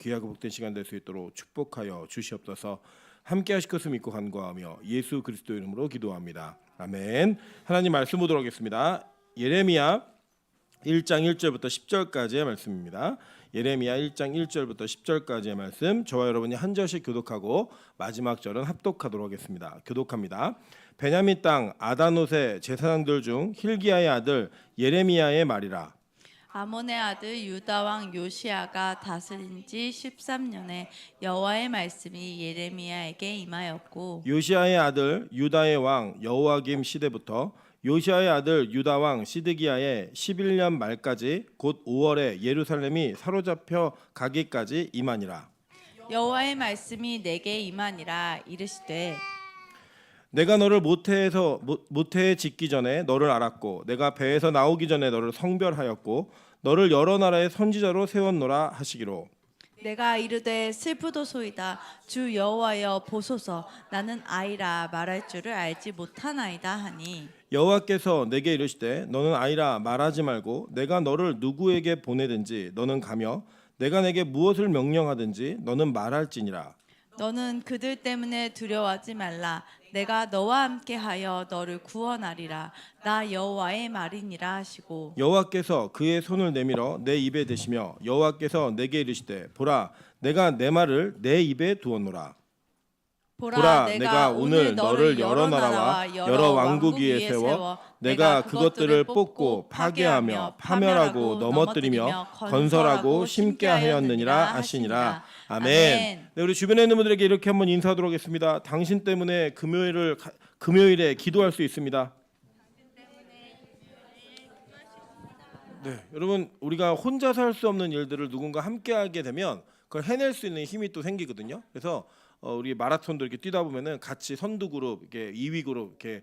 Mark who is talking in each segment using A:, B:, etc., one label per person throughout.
A: 귀하고 복된 시간 될 수 있도록 축복하여 주시옵소서. 함께 하실 것을 믿고 간구하며 예수 그리스도 이름으로 기도합니다. 아멘. 하나님 말씀 보도록 하겠습니다. 예레미야 1장 1절부터 10절까지의 말씀입니다. 예레미야 1장 1절부터 10절까지의 말씀, 저와 여러분이 한 절씩 교독하고 마지막 절은 합독하도록 하겠습니다. 교독합니다. 베냐민 땅 아다노세 제사장들 중 힐기야의 아들 예레미야의 말이라.
B: 아몬의 아들 유다 왕 요시야가 다스린 지 13년에 여호와의 말씀이 예레미야에게 임하였고,
A: 요시야의 아들 유다의 왕 여호와김 시대부터 요시야의 아들 유다 왕 시드기야의 11년 말까지 곧 5월에 예루살렘이 사로잡혀 가기까지 임하니라.
B: 여호와의 말씀이 내게 임하니라. 이르시되
A: 내가 너를 모태에 짓기 전에 너를 알았고 내가 배에서 나오기 전에 너를 성별하였고 너를 여러 나라의 선지자로 세웠노라 하시기로.
B: 내가 이르되 슬프도소이다. 주 여호와여 보소서. 나는 아이라 말할 줄을 알지 못하나이다 하니,
A: 여호와께서 내게 이르시되 너는 아이라 말하지 말고 내가 너를 누구에게 보내든지 너는 가며 내가 내게 무엇을 명령하든지 너는 말할지니라.
B: 너는 그들 때문에 두려워하지 말라. 내가 너와 함께하여 너를 구원하리라. 나 여호와의 말이니라 하시고,
A: 여호와께서 그의 손을 내밀어 내 입에 대시며 여호와께서 내게 이르시되 보라 내가 내 말을 내 입에 두었노라. 보라 내가 오늘 너를 여러 나라와 여러 왕국 위에 세워 내가 그것들을 뽑고 파괴하며 파멸하고 넘어뜨리며 건설하고 심게 하였느니라 하시니라. 아멘. 네, 우리 주변에 있는 분들에게 이렇게 한번 인사하도록 하겠습니다. 당신 때문에 금요일에 기도할 수 있습니다. 네, 여러분 우리가 혼자서 할 수 없는 일들을 누군가 함께하게 되면 그걸 해낼 수 있는 힘이 또 생기거든요. 그래서 우리 마라톤도 이렇게 뛰다 보면은 같이 선두 그룹, 이렇게 2위 그룹, 이렇게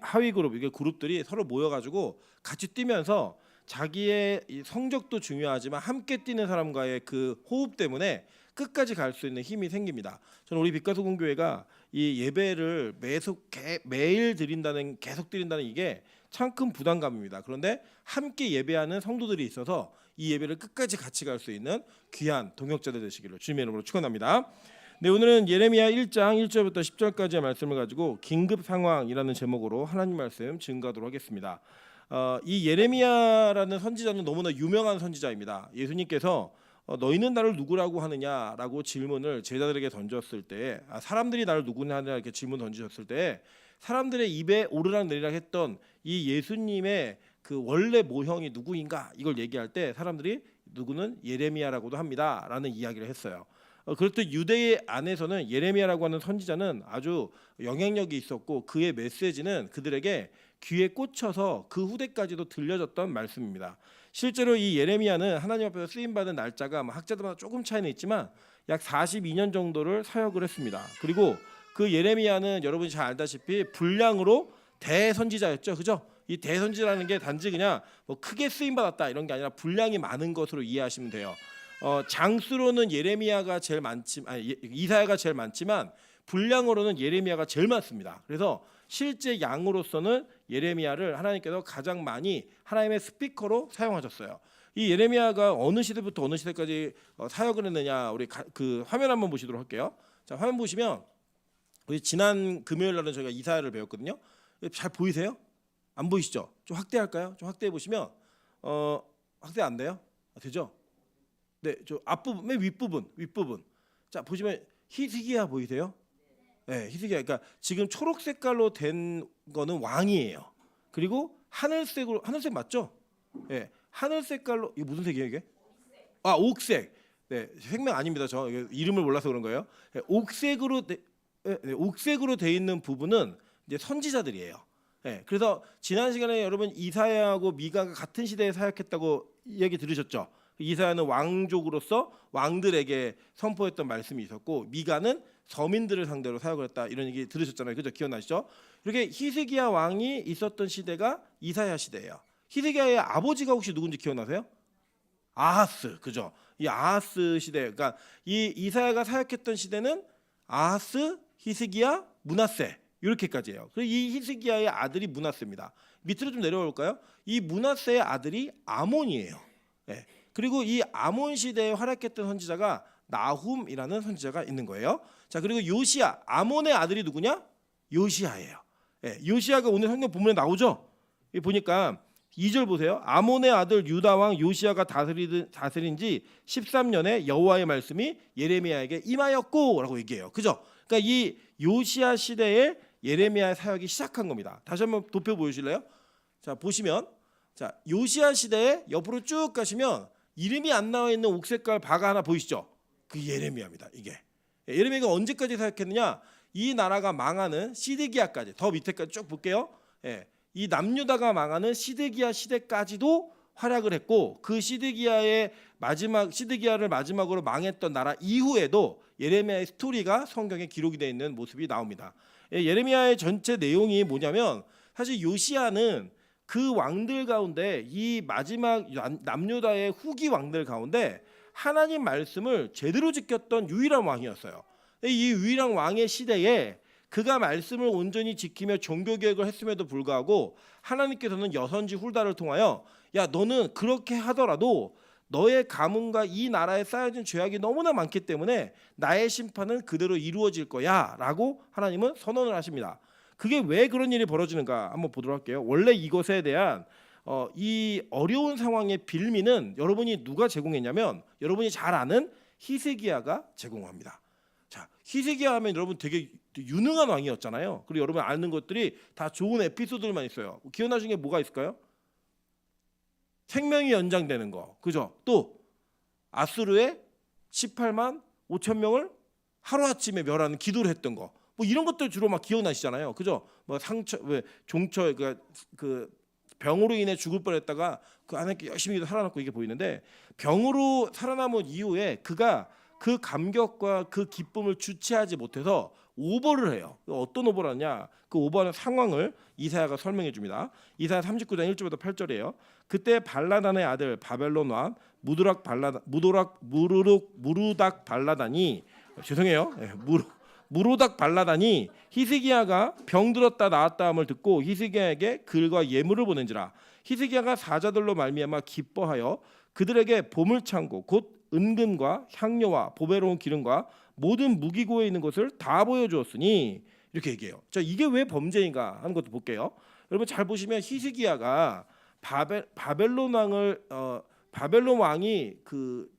A: 하위 그룹, 이게 그룹들이 서로 모여가지고 같이 뛰면서 자기의 이 성적도 중요하지만 함께 뛰는 사람과의 그 호흡 때문에 끝까지 갈 수 있는 힘이 생깁니다. 저는 우리 빛가수공교회가 이 예배를 매일 계속 드린다는 이게 참 큰 부담감입니다. 그런데 함께 예배하는 성도들이 있어서 이 예배를 끝까지 같이 갈 수 있는 귀한 동역자들 되시기를 주님의 이름으로 축원합니다. 네, 오늘은 예레미야 1장 1절부터 10절까지의 말씀을 가지고 긴급 상황이라는 제목으로 하나님 말씀 증거하도록 하겠습니다. 이 예레미야라는 선지자는 너무나 유명한 선지자입니다. 예수님께서 너희는 나를 누구라고 하느냐라고 질문을 제자들에게 던졌을 때, 사람들이 나를 누구냐 이렇게 질문 던지셨을 때 사람들의 입에 오르락 내리락 했던 이 예수님의 그 원래 모형이 누구인가 이걸 얘기할 때 사람들이 누구는 예레미야라고도 합니다라는 이야기를 했어요. 그렇듯 유대 안에서는 예레미야라고 하는 선지자는 아주 영향력이 있었고 그의 메시지는 그들에게 귀에 꽂혀서 그 후대까지도 들려졌던 말씀입니다. 실제로 이 예레미야는 하나님 앞에서 쓰임받은 날짜가 학자들마다 조금 차이는 있지만 약 42년 정도를 사역을 했습니다. 그리고 그 예레미야는 여러분이 잘 알다시피 분량으로 대선지자였죠. 그죠? 이 대선지라는 게 단지 그냥 뭐 크게 쓰임받았다 이런 게 아니라 분량이 많은 것으로 이해하시면 돼요. 장수로는 예레미야가 제일 이사야가 제일 많지만 분량으로는 예레미야가 제일 많습니다. 그래서 실제 양으로서는 예레미야를 하나님께서 가장 많이 하나님의 스피커로 사용하셨어요. 이 예레미야가 어느 시대부터 어느 시대까지 사역을 했느냐 우리 그 화면 한번 보시도록 할게요. 자, 화면 보시면 우리 지난 금요일 날은 저희가 이사야를 배웠거든요. 잘 보이세요? 안 보이시죠? 좀 확대할까요? 좀 확대해 보시면 확대 안 돼요? 되죠? 네, 저 앞부분, 맨 윗부분. 자, 보시면 히스기야 보이세요? 네, 히스기야. 그러니까 지금 초록 색깔로 된 거는 왕이에요. 그리고 하늘색 맞죠? 네, 하늘 색깔로 이게 무슨 색이에요 이게? 옥색. 네, 색명 아닙니다. 저 이름을 몰라서 그런 거예요. 네, 옥색으로 돼 있는 부분은 이제 선지자들이에요. 네, 그래서 지난 시간에 여러분 이사야하고 미가가 같은 시대에 사역했다고 얘기 들으셨죠? 이사야는 왕족으로서 왕들에게 선포했던 말씀이 있었고 미가는 서민들을 상대로 사역을 했다 이런 얘기 들으셨잖아요. 그죠? 기억나시죠? 이렇게 히스기야 왕이 있었던 시대가 이사야 시대예요. 히스기야의 아버지가 혹시 누군지 기억나세요? 아하스. 그죠? 이 아하스 시대. 그러니까 이 이사야가 사역했던 시대는 아하스, 히스기야, 므낫세 이렇게까지예요. 그리고 이 히스기야의 아들이 므낫세입니다. 밑으로 좀 내려올까요? 이 므낫세의 아들이 아몬이에요. 네. 그리고 이 아몬 시대에 활약했던 선지자가 나훔이라는 선지자가 있는 거예요. 자, 그리고 요시야, 아몬의 아들이 누구냐? 요시야예요. 예, 요시야가 오늘 성경 본문에 나오죠. 이 보니까 2절 보세요. 아몬의 아들 유다 왕 요시야가 다스린 지 13년에 여호와의 말씀이 예레미야에게 임하였고라고 얘기해요. 그죠? 그러니까 이 요시야 시대에 예레미야의 사역이 시작한 겁니다. 다시 한번 도표 보여주실래요? 자, 보시면 자, 요시야 시대에 옆으로 쭉 가시면 이름이 안 나와 있는 옥색깔 바가 하나 보이시죠? 그 예레미야입니다. 이게 예레미야가 언제까지 사역했느냐? 이 나라가 망하는 시드기야까지, 더 밑에까지 쭉 볼게요. 예, 이 남유다가 망하는 시드기야 시대까지도 활약을 했고, 그 시드기야를 마지막으로 망했던 나라 이후에도 예레미야의 스토리가 성경에 기록이 되어 있는 모습이 나옵니다. 예, 예레미야의 전체 내용이 뭐냐면 사실 요시야는 그 왕들 가운데 이 마지막 남유다의 후기 왕들 가운데 하나님 말씀을 제대로 지켰던 유일한 왕이었어요. 이 유일한 왕의 시대에 그가 말씀을 온전히 지키며 종교 개혁을 했음에도 불구하고 하나님께서는 여선지 훌다를 통하여 야, 너는 그렇게 하더라도 너의 가문과 이 나라에 쌓여진 죄악이 너무나 많기 때문에 나의 심판은 그대로 이루어질 거야 라고 하나님은 선언을 하십니다. 그게 왜 그런 일이 벌어지는가 한번 보도록 할게요. 원래 이것에 대한 이 어려운 상황의 빌미는 여러분이 누가 제공했냐면 여러분이 잘 아는 히스기야가 제공합니다. 자, 히스기야 하면 여러분 되게 유능한 왕이었잖아요. 그리고 여러분 아는 것들이 다 좋은 에피소드들만 있어요. 기억나시는 게 뭐가 있을까요? 생명이 연장되는 거, 그죠? 또 아수르의 18만 5천 명을 하루아침에 멸하는 기도를 했던 거, 뭐 이런 것들 주로 막 기억나시잖아요, 그죠? 뭐 상처, 왜 종처 그 병으로 인해 죽을 뻔했다가 그 안에 열심히 살아남고 이게 보이는데 병으로 살아남은 이후에 그가 그 감격과 그 기쁨을 주체하지 못해서 오버를 해요. 어떤 오버를 하냐? 그 오버하는 상황을 이사야가 설명해 줍니다. 이사야 39장 1절부터 8절이에요. 그때 발라단의 아들 바벨론 왕 무르닥 발라단이 죄송해요. 무로닥 발라단이 히스기야가 병들었다 나았다 함을 듣고 히스기야에게 글과 예물을 보낸지라. 히스기야가 사자들로 말미암아 기뻐하여 그들에게 보물창고 곧 은금과 향료와 보배로운 기름과 모든 무기고에 있는 것을 다 보여주었으니 이렇게 얘기해요. 자, 이게 왜 범죄인가 하는 것도 볼게요. 여러분 잘 보시면 히스기야가 바벨론 왕이 그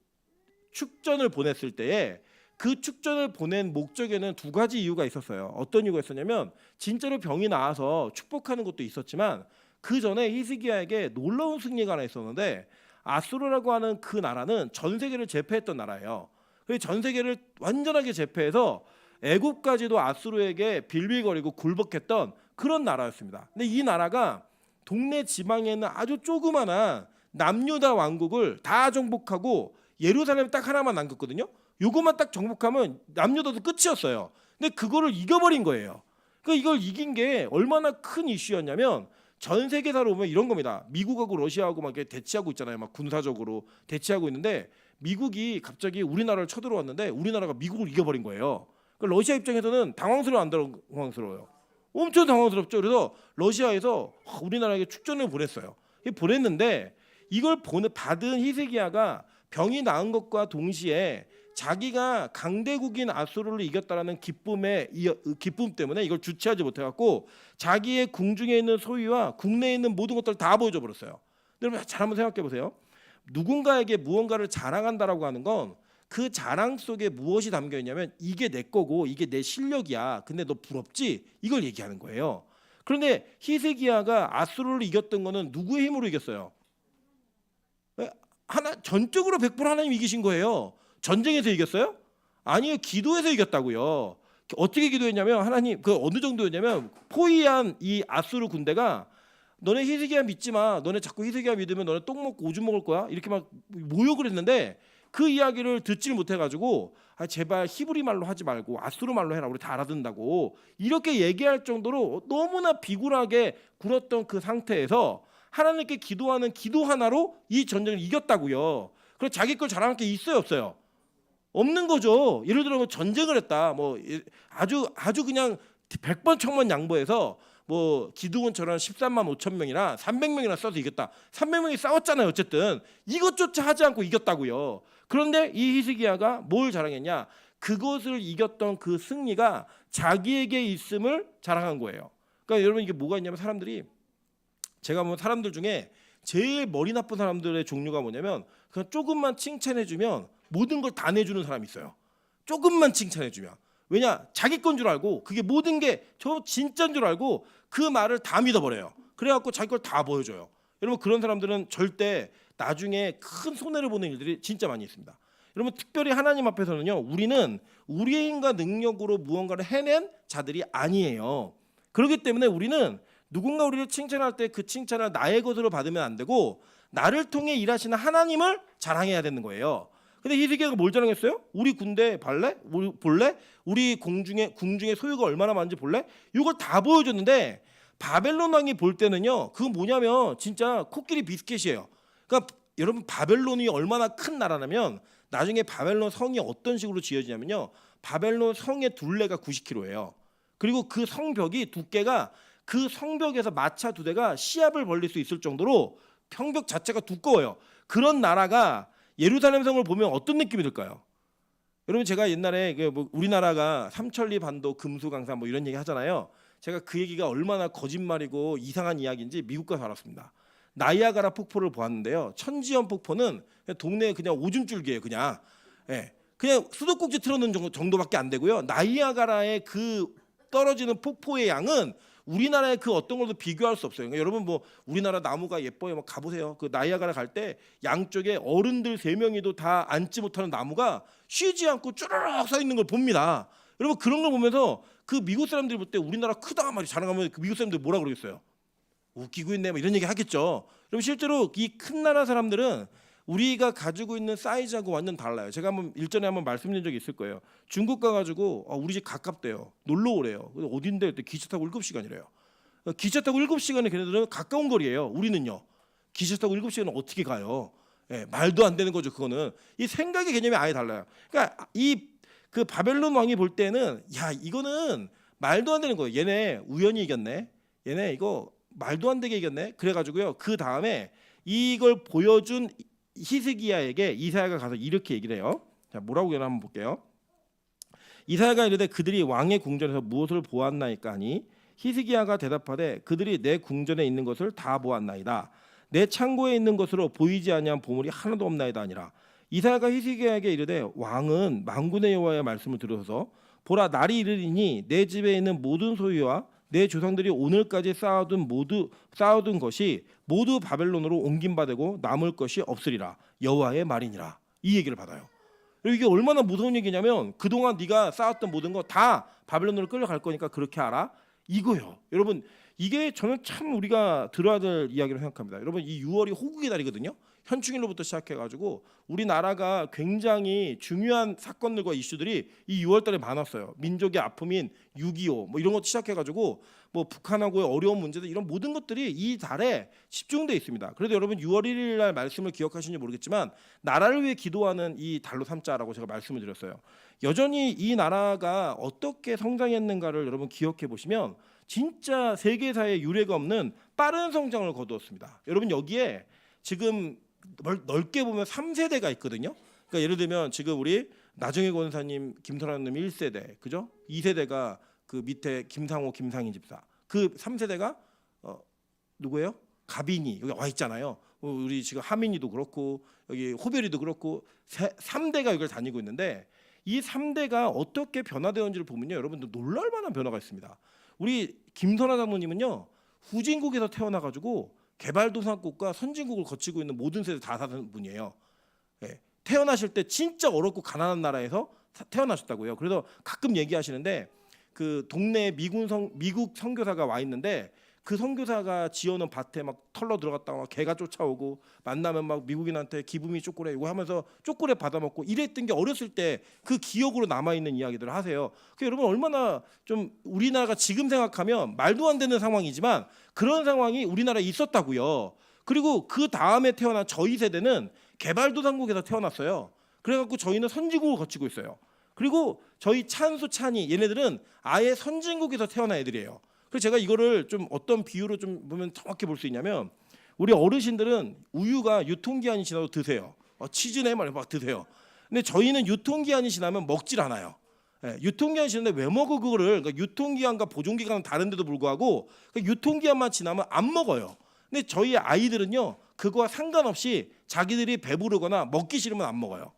A: 축전을 보냈을 때에 그 축전을 보낸 목적에는 두 가지 이유가 있었어요. 어떤 이유가 있었냐면 진짜로 병이 나아서 축복하는 것도 있었지만 그 전에 히스기야에게 놀라운 승리가 하나 있었는데 아수르라고 하는 그 나라는 전 세계를 제패했던 나라예요. 그래서 전 세계를 완전하게 제패해서 애국까지도 아수르에게 빌빌거리고 굴복했던 그런 나라였습니다. 근데 이 나라가 동네 지방에 있는 아주 조그마한 남유다 왕국을 다 정복하고 예루살렘 딱 하나만 남겼거든요. 요것만 딱 정복하면 남유다도 끝이었어요. 근데 그거를 이겨버린 거예요. 그러니까 이걸 이긴 게 얼마나 큰 이슈였냐면 전 세계사로 보면 이런 겁니다. 미국하고 러시아하고 막 이렇게 대치하고 있잖아요. 막 군사적으로 대치하고 있는데 미국이 갑자기 우리나라를 쳐들어왔는데 우리나라가 미국을 이겨버린 거예요. 그러니까 러시아 입장에서는 당황스러워 안 당황스러워요? 엄청 당황스럽죠. 그래서 러시아에서 우리나라에게 축전을 보냈어요. 보냈는데 이걸 받은 히스기야가 병이 나은 것과 동시에 자기가 강대국인 아수르를 이겼다라는 기쁨 때문에 이걸 주체하지 못해갖고 자기의 궁중에 있는 소유와 국내에 있는 모든 것들을 다 보여줘 버렸어요. 여러분 잘 한번 생각해 보세요. 누군가에게 무언가를 자랑한다라고 하는 건 그 자랑 속에 무엇이 담겨 있냐면 이게 내 거고 이게 내 실력이야. 근데 너 부럽지? 이걸 얘기하는 거예요. 그런데 히스기야가 아수르를 이겼던 거는 누구의 힘으로 이겼어요? 전적으로 100% 하나님 이기신 거예요. 전쟁에서 이겼어요? 아니요, 기도에서 이겼다고요. 어떻게 기도했냐면 하나님 그 어느 정도였냐면 포위한 이 아수르 군대가 너네 히스기야 믿지 마. 너네 자꾸 히스기야 믿으면 너네 똥 먹고 오줌 먹을 거야. 이렇게 막 모욕을 했는데 그 이야기를 듣질 못해가지고 제발 히브리 말로 하지 말고 아수르 말로 해라. 우리 다 알아듣는다고 이렇게 얘기할 정도로 너무나 비굴하게 굴었던 그 상태에서 하나님께 기도하는 기도 하나로 이 전쟁을 이겼다고요. 그래서 자기 걸 자랑할 게 있어요, 없어요? 없는 거죠. 예를 들어 전쟁을 했다. 뭐 아주 그냥 100번 1000번 양보해서 뭐 기드온처럼 13만 5천 명이나 300명이나 써서 이겼다. 300명이 싸웠잖아요. 어쨌든 이것조차 하지 않고 이겼다고요. 그런데 이 히스기야가 뭘 자랑했냐? 그것을 이겼던 그 승리가 자기에게 있음을 자랑한 거예요. 그러니까 여러분 이게 뭐가 있냐면 사람들이 제가 보면 사람들 중에 제일 머리 나쁜 사람들의 종류가 뭐냐면 그냥 조금만 칭찬해주면 모든 걸 다 내주는 사람이 있어요. 조금만 칭찬해주면. 왜냐? 자기 건 줄 알고 그게 모든 게 저 진짜인 줄 알고 그 말을 다 믿어버려요. 그래갖고 자기 걸 다 보여줘요. 여러분 그런 사람들은 절대 나중에 큰 손해를 보는 일들이 진짜 많이 있습니다. 여러분 특별히 하나님 앞에서는요. 우리는 우리의 힘과 능력으로 무언가를 해낸 자들이 아니에요. 그렇기 때문에 우리는 누군가 우리를 칭찬할 때 그 칭찬을 나의 것으로 받으면 안 되고 나를 통해 일하시는 하나님을 자랑해야 되는 거예요. 근데 히스기야가 뭘 자랑했어요? 우리 군대 볼래? 우리 궁중의 소유가 얼마나 많은지 볼래? 이걸 다 보여줬는데 바벨론 왕이 볼 때는요. 그거 뭐냐면 진짜 코끼리 비스켓이에요. 그러니까 여러분 바벨론이 얼마나 큰 나라냐면 나중에 바벨론 성이 어떤 식으로 지어지냐면요. 바벨론 성의 둘레가 90km예요. 그리고 그 성벽이 두께가 그 성벽에서 마차 2대가 시합을 벌릴 수 있을 정도로 성벽 자체가 두꺼워요. 그런 나라가 예루살렘 성을 보면 어떤 느낌이 들까요? 여러분 제가 옛날에 뭐 우리나라가 삼천리 반도 금수강산 뭐 이런 얘기 하잖아요. 제가 그 얘기가 얼마나 거짓말이고 이상한 이야기인지 미국 가서 알았습니다. 나이아가라 폭포를 보았는데요. 천지연 폭포는 그냥 동네에 그냥 오줌 줄기예요. 그냥 그냥 수도꼭지 틀어놓은 정도밖에 안 되고요. 나이아가라의 그 떨어지는 폭포의 양은 우리나라의 그 어떤 것도 비교할 수 없어요. 그러니까 여러분 뭐 우리나라 나무가 예뻐요. 막 가보세요. 그 나이아가라 갈 때 양쪽에 어른들 3명이도 다 앉지 못하는 나무가 쉬지 않고 쭈르륵 서 있는 걸 봅니다. 여러분 그런 걸 보면서 그 미국 사람들이 볼 때 우리나라 크다 말이 자랑하면 그 미국 사람들이 뭐라 그러겠어요? 웃기고 있네 뭐 이런 얘기 하겠죠. 그럼 실제로 이 큰 나라 사람들은 우리가 가지고 있는 사이즈하고 완전 달라요. 제가 일전에 한번 말씀드린 적이 있을 거예요. 중국 가가지고 우리 집 가깝대요. 놀러 오래요. 어딘데? 그때 기차 타고 7시간이래요. 기차 타고 7시간에 걔네들은 가까운 거리예요. 우리는요. 기차 타고 7시간은 어떻게 가요? 말도 안 되는 거죠. 그거는 이 생각의 개념이 아예 달라요. 그러니까 그 바벨론 왕이 볼 때는 야 이거는 말도 안 되는 거예요. 얘네 우연히 이겼네. 얘네 이거 말도 안 되게 이겼네. 그래가지고요. 그 다음에 이걸 보여준 히스기야에게 이사야가 가서 이렇게 얘기를 해요. 자, 뭐라고 얘기하나 한번 볼게요. 이사야가 이르되 그들이 왕의 궁전에서 무엇을 보았나이까 하니 히스기야가 대답하되 그들이 내 궁전에 있는 것을 다 보았나이다. 내 창고에 있는 것으로 보이지 아니한 보물이 하나도 없나이다 아니라. 이사야가 히스기야에게 이르되 왕은 만군의 여호와의 말씀을 들어서 보라 날이 이르리니 내 집에 있는 모든 소유와 내 조상들이 오늘까지 쌓아둔 것이 모두 바벨론으로 옮김받고 남을 것이 없으리라. 여호와의 말이니라. 이 얘기를 받아요. 그리고 이게 얼마나 무서운 얘기냐면 그동안 네가 쌓았던 모든 거 다 바벨론으로 끌려갈 거니까 그렇게 알아. 이거요. 여러분 이게 저는 참 우리가 들어야 될 이야기로 생각합니다. 여러분 이 6월이 호국의 달이거든요. 현충일로부터 시작해가지고 우리나라가 굉장히 중요한 사건들과 이슈들이 이 6월달에 많았어요. 민족의 아픔인 6.25 뭐 이런 것 시작해가지고 뭐 북한하고의 어려운 문제들 이런 모든 것들이 이 달에 집중돼 있습니다. 그래도 여러분 6월 1일 날 말씀을 기억하시는지 모르겠지만 나라를 위해 기도하는 이 달로 삼자라고 제가 말씀을 드렸어요. 여전히 이 나라가 어떻게 성장했는가를 여러분 기억해 보시면 진짜 세계사에 유례가 없는 빠른 성장을 거두었습니다. 여러분 여기에 지금 넓게 보면 3세대가 있거든요. 그러니까 예를 들면 지금 우리 나정희 권사님, 김선아님 1세대, 그죠? 2세대가 그 밑에 김상호, 김상인 집사. 그 3세대가 누구예요? 가빈이 여기 와 있잖아요. 우리 지금 하민이도 그렇고 여기 호별이도 그렇고 3대가 여기를 다니고 있는데 이 3대가 어떻게 변화되었는지를 보면요, 여러분들 놀랄 만한 변화가 있습니다. 우리 김선아 장모님은요 후진국에서 태어나가지고 개발도상국과 선진국을 거치고 있는 모든 세대 다 사는 분이에요. 태어나실 때 진짜 어렵고 가난한 나라에서 태어나셨다고요. 그래서 가끔 얘기하시는데 그 동네에 미국 선교사가 와 있는데 그 선교사가 지어놓은 밭에 막 털러 들어갔다가 막 개가 쫓아오고 만나면 막 미국인한테 기분이 쪼꼬레 이거 하면서 쪼꼬레 받아먹고 이랬던 게 어렸을 때 그 기억으로 남아있는 이야기들을 하세요. 여러분 얼마나 좀 우리나라가 지금 생각하면 말도 안 되는 상황이지만 그런 상황이 우리나라에 있었다고요. 그리고 그 다음에 태어난 저희 세대는 개발도상국에서 태어났어요. 그래갖고 저희는 선진국을 거치고 있어요. 그리고 저희 찬수 찬이 얘네들은 아예 선진국에서 태어난 애들이에요. 그래서 제가 이거를 좀 어떤 비유로 좀 보면 정확히 볼 수 있냐면 우리 어르신들은 우유가 유통기한이 지나도 드세요. 치즈네 막 드세요. 근데 저희는 유통기한이 지나면 먹질 않아요. 유통기한이 지났는데 왜 먹어 그거를? 그러니까 유통기한과 보존기간은 다른데도 불구하고 유통기한만 지나면 안 먹어요. 근데 저희 아이들은요 그거와 상관없이 자기들이 배부르거나 먹기 싫으면 안 먹어요.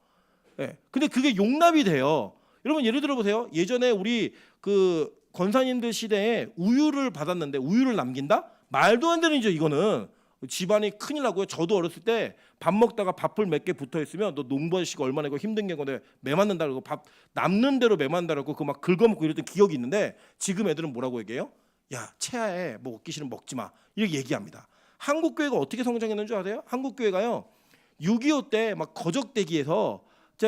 A: 근데 그게 용납이 돼요. 여러분 예를 들어 보세요. 예전에 우리 그 권사님들 시대에 우유를 받았는데 우유를 남긴다? 말도 안 되는 일이죠. 이거는 집안이 큰일 나고요. 저도 어렸을 때 밥 먹다가 밥풀 몇 개 붙어 있으면 너 농부아저씨가 얼마나 이거 힘든 게 건데 매 맞는다 그러고 밥 남는 대로 매 맞는다 그러고 그 막 긁어먹고 이랬던 기억이 있는데 지금 애들은 뭐라고 얘기해요? 야 체하에 뭐 먹기 싫으면 먹지 마 이렇게 얘기합니다. 한국 교회가 어떻게 성장했는 줄 아세요? 한국 교회가요 6.25 때 막 거적대기에서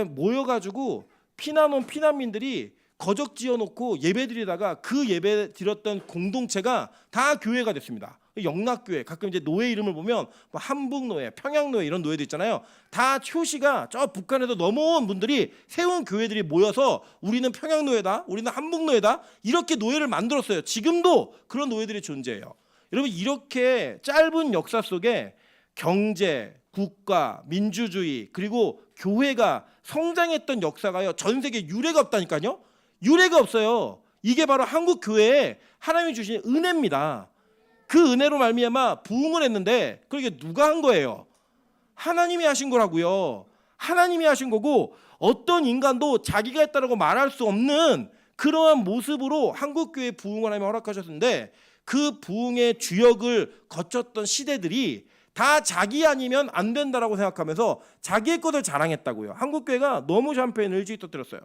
A: 모여가지고 피난 온 피난민들이 거적 지어놓고 예배드리다가 그 예배 드렸던 공동체가 다 교회가 됐습니다. 영락교회 가끔 이제 노예 이름을 보면 뭐 한북노예, 평양노예 이런 노예도 있잖아요. 다 초시가 저 북한에서 넘어온 분들이 세운 교회들이 모여서 우리는 평양노예다, 우리는 한북노예다 이렇게 노예를 만들었어요. 지금도 그런 노예들이 존재해요. 여러분 이렇게 짧은 역사 속에 경제, 국가, 민주주의 그리고 교회가 성장했던 역사가요 전 세계 유례가 없다니까요. 유례가 없어요. 이게 바로 한국 교회에 하나님이 주신 은혜입니다. 그 은혜로 말미암아 부흥을 했는데 그게 누가 한 거예요? 하나님이 하신 거라고요. 하나님이 하신 거고 어떤 인간도 자기가 했다라고 말할 수 없는 그러한 모습으로 한국 교회 부흥을 하나님이 허락하셨는데 그 부흥의 주역을 거쳤던 시대들이 다 자기 아니면 안 된다라고 생각하면서 자기의 것을 자랑했다고요. 한국 교회가 너무 샴페인을 일찍 터뜨렸어요.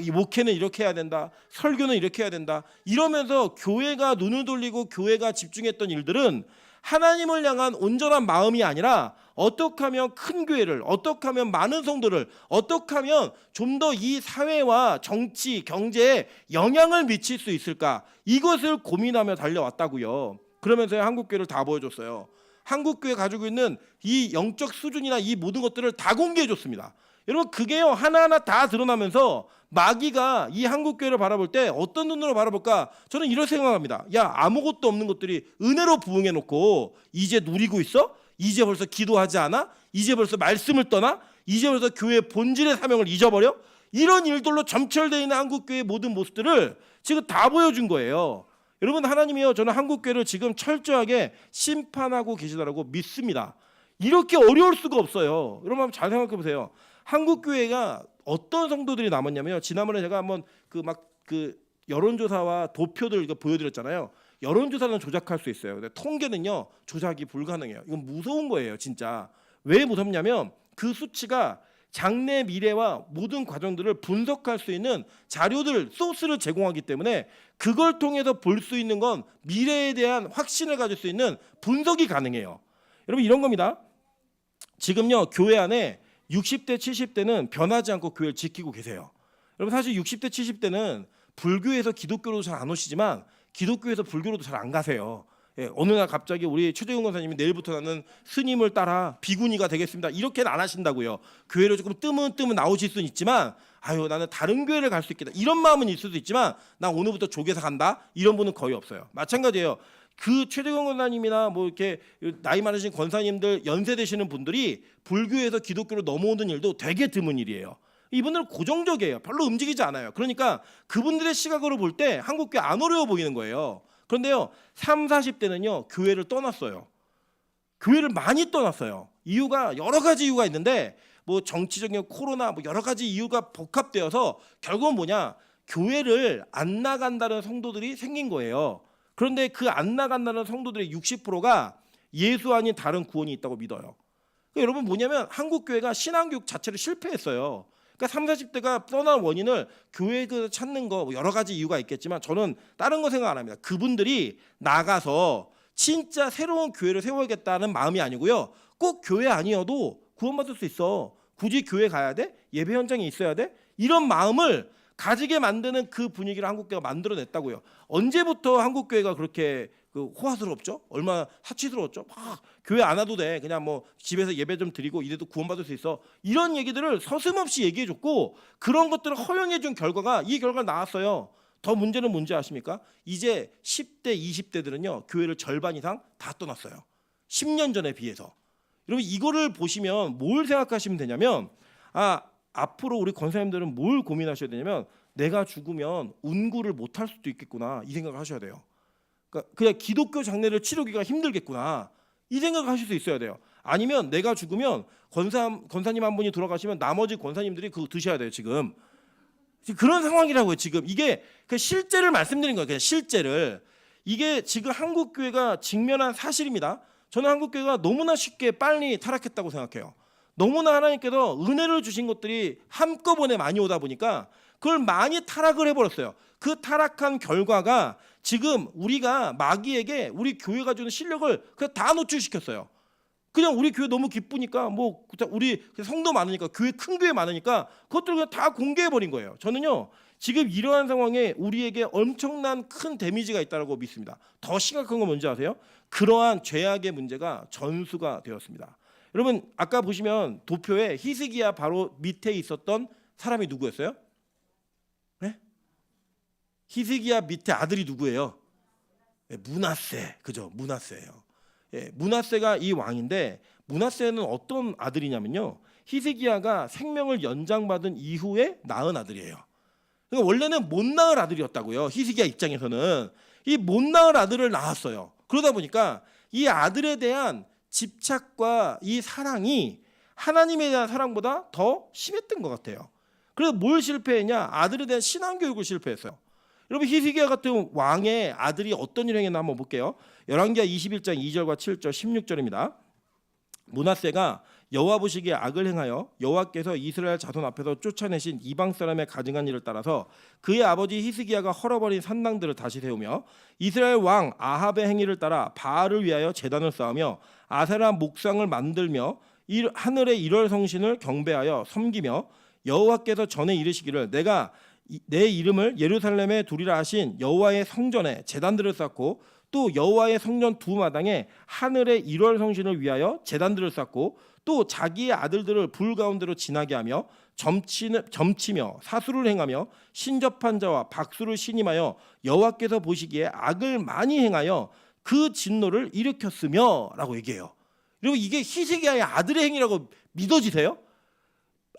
A: 이 목회는 이렇게 해야 된다. 설교는 이렇게 해야 된다. 이러면서 교회가 눈을 돌리고 교회가 집중했던 일들은 하나님을 향한 온전한 마음이 아니라 어떻게 하면 큰 교회를, 어떻게 하면 많은 성도를, 어떻게 하면 좀 더 이 사회와 정치, 경제에 영향을 미칠 수 있을까? 이것을 고민하며 달려왔다고요. 그러면서 한국 교회를 다 보여줬어요. 한국 교회 가지고 있는 이 영적 수준이나 이 모든 것들을 다 공개해 줬습니다. 여러분 그게요 하나하나 다 드러나면서 마귀가 이 한국 교회를 바라볼 때 어떤 눈으로 바라볼까? 저는 이렇게 생각합니다. 야 아무것도 없는 것들이 은혜로 부흥해 놓고 이제 누리고 있어? 이제 벌써 기도하지 않아? 이제 벌써 말씀을 떠나? 이제 벌써 교회의 본질의 사명을 잊어버려? 이런 일들로 점철되어 있는 한국 교회의 모든 모습들을 지금 다 보여준 거예요. 여러분 하나님이요 저는 한국 교회를 지금 철저하게 심판하고 계시다라고 믿습니다. 이렇게 어려울 수가 없어요. 여러분 한번 잘 생각해 보세요. 한국 교회가 어떤 성도들이 남았냐면요. 지난번에 제가 한번 그 여론조사와 도표들 이거 보여드렸잖아요. 여론조사는 조작할 수 있어요. 근데 통계는요 조작이 불가능해요. 이건 무서운 거예요, 진짜. 왜 무섭냐면 그 수치가 장래 미래와 모든 과정들을 분석할 수 있는 자료들, 소스를 제공하기 때문에 그걸 통해서 볼 수 있는 건 미래에 대한 확신을 가질 수 있는 분석이 가능해요. 여러분 이런 겁니다. 지금요 교회 안에 60대, 70대는 변하지 않고 교회를 지키고 계세요. 여러분 사실 60대, 70대는 불교에서 기독교로도 잘 안 오시지만 기독교에서 불교로도 잘 안 가세요. 어느 날 갑자기 우리 최재훈 권사님이 내일부터 나는 스님을 따라 비구니가 되겠습니다. 이렇게는 안 하신다고요. 교회를 조금 뜨문뜨문 나오실 수는 있지만 아유 나는 다른 교회를 갈 수 있겠다. 이런 마음은 있을 수도 있지만 나 오늘부터 조계사 간다. 이런 분은 거의 없어요. 마찬가지예요. 그 최재경 권사님이나 뭐 이렇게 나이 많으신 권사님들 연세 되시는 분들이 불교에서 기독교로 넘어오는 일도 되게 드문 일이에요. 이분들은 고정적이에요. 별로 움직이지 않아요. 그러니까 그분들의 시각으로 볼 때 한국교회 안 어려워 보이는 거예요. 그런데요 30, 40대는요 교회를 떠났어요. 교회를 많이 떠났어요. 이유가 여러 가지 이유가 있는데 뭐 정치적인 코로나 뭐 여러 가지 이유가 복합되어서 결국은 뭐냐 교회를 안 나간다는 성도들이 생긴 거예요. 그런데 그 안 나간다는 성도들의 60%가 예수 아닌 다른 구원이 있다고 믿어요. 그러니까 여러분 뭐냐면 한국 교회가 신앙교육 자체를 실패했어요. 그러니까 30, 40대가 떠난 원인을 교회에서 찾는 거 여러 가지 이유가 있겠지만 저는 다른 거 생각 안 합니다. 그분들이 나가서 진짜 새로운 교회를 세워야겠다는 마음이 아니고요. 꼭 교회 아니어도 구원받을 수 있어. 굳이 교회 가야 돼? 예배 현장에 있어야 돼? 이런 마음을 가지게 만드는 그 분위기를 한국교회가 만들어냈다고요. 언제부터 한국교회가 그렇게 호화스럽죠? 얼마나 사치스러웠죠? 막 교회 안 와도 돼. 그냥 뭐 집에서 예배 좀 드리고 이래도 구원받을 수 있어. 이런 얘기들을 서슴없이 얘기해줬고 그런 것들을 허용해준 결과가 이 결과가 나왔어요. 더 문제는 뭔지 아십니까? 이제 10대, 20대들은요 교회를 절반 이상 다 떠났어요. 10년 전에 비해서. 여러분 이거를 보시면 뭘 생각하시면 되냐면 앞으로 우리 권사님들은 뭘 고민하셔야 되냐면 내가 죽으면 운구를 못할 수도 있겠구나 이 생각을 하셔야 돼요. 그러니까 그냥 기독교 장례를 치르기가 힘들겠구나 이 생각을 하실 수 있어야 돼요. 아니면 내가 죽으면 권사님 한 분이 돌아가시면 나머지 권사님들이 그거 드셔야 돼요. 지금 그런 상황이라고요. 지금 이게 그 실제를 말씀드린 거예요. 그냥 실제를. 이게 지금 한국 교회가 직면한 사실입니다. 저는 한국 교회가 너무나 쉽게 빨리 타락했다고 생각해요. 너무나 하나님께서 은혜를 주신 것들이 한꺼번에 많이 오다 보니까 그걸 많이 타락을 해버렸어요. 그 타락한 결과가 지금 우리가 마귀에게 우리 교회가 주는 실력을 그냥 다 노출시켰어요. 그냥 우리 교회 너무 기쁘니까 뭐 우리 성도 많으니까 교회 큰 교회 많으니까 그것들을 그냥 다 공개해 버린 거예요. 저는요 지금 이러한 상황에 우리에게 엄청난 큰 데미지가 있다고 믿습니다. 더 심각한 건 뭔지 아세요? 그러한 죄악의 문제가 전수가 되었습니다. 여러분 아까 보시면 도표에 히스기야 바로 밑에 있었던 사람이 누구였어요? 네? 히스기야 밑에 아들이 누구예요? 네, 므낫세. 그죠? 므낫세예요. 예, 므낫세가 이 왕인데 므낫세는 어떤 아들이냐면요. 히스기야가 생명을 연장받은 이후에 낳은 아들이에요. 그러니까 원래는 못 낳을 아들이었다고요. 히스기야 입장에서는 이 못 낳을 아들을 낳았어요. 그러다 보니까 이 아들에 대한 집착과 이 사랑이 하나님에 대한 사랑보다 더 심했던 것 같아요. 그래서 뭘 실패했냐? 아들에 대한 신앙 교육을 실패했어요. 여러분 히스기야 같은 왕의 아들이 어떤 일을 했나 한번 볼게요. 열왕기하 21장 2절과 7절 16절입니다. 므낫세가 여호와 보시기에 악을 행하여 여호와께서 이스라엘 자손 앞에서 쫓아내신 이방 사람의 가증한 일을 따라서 그의 아버지 히스기야가 헐어버린 산당들을 다시 세우며 이스라엘 왕 아합의 행위를 따라 바알을 위하여 제단을 쌓으며 아세라 목상을 만들며 하늘의 일월 성신을 경배하여 섬기며 여호와께서 전에 이르시기를 내가 내 이름을 예루살렘에 두리라 하신 여호와의 성전에 제단들을 쌓고 또 여호와의 성전 두 마당에 하늘의 일월 성신을 위하여 제단들을 쌓고 또 자기의 아들들을 불 가운데로 지나게 하며 점치며 사수를 행하며 신접한 자와 박수를 신임하여 여호와께서 보시기에 악을 많이 행하여 그 진노를 일으켰으며라고 얘기해요. 그리고 이게 히스기야의 아들의 행위라고 믿어지세요?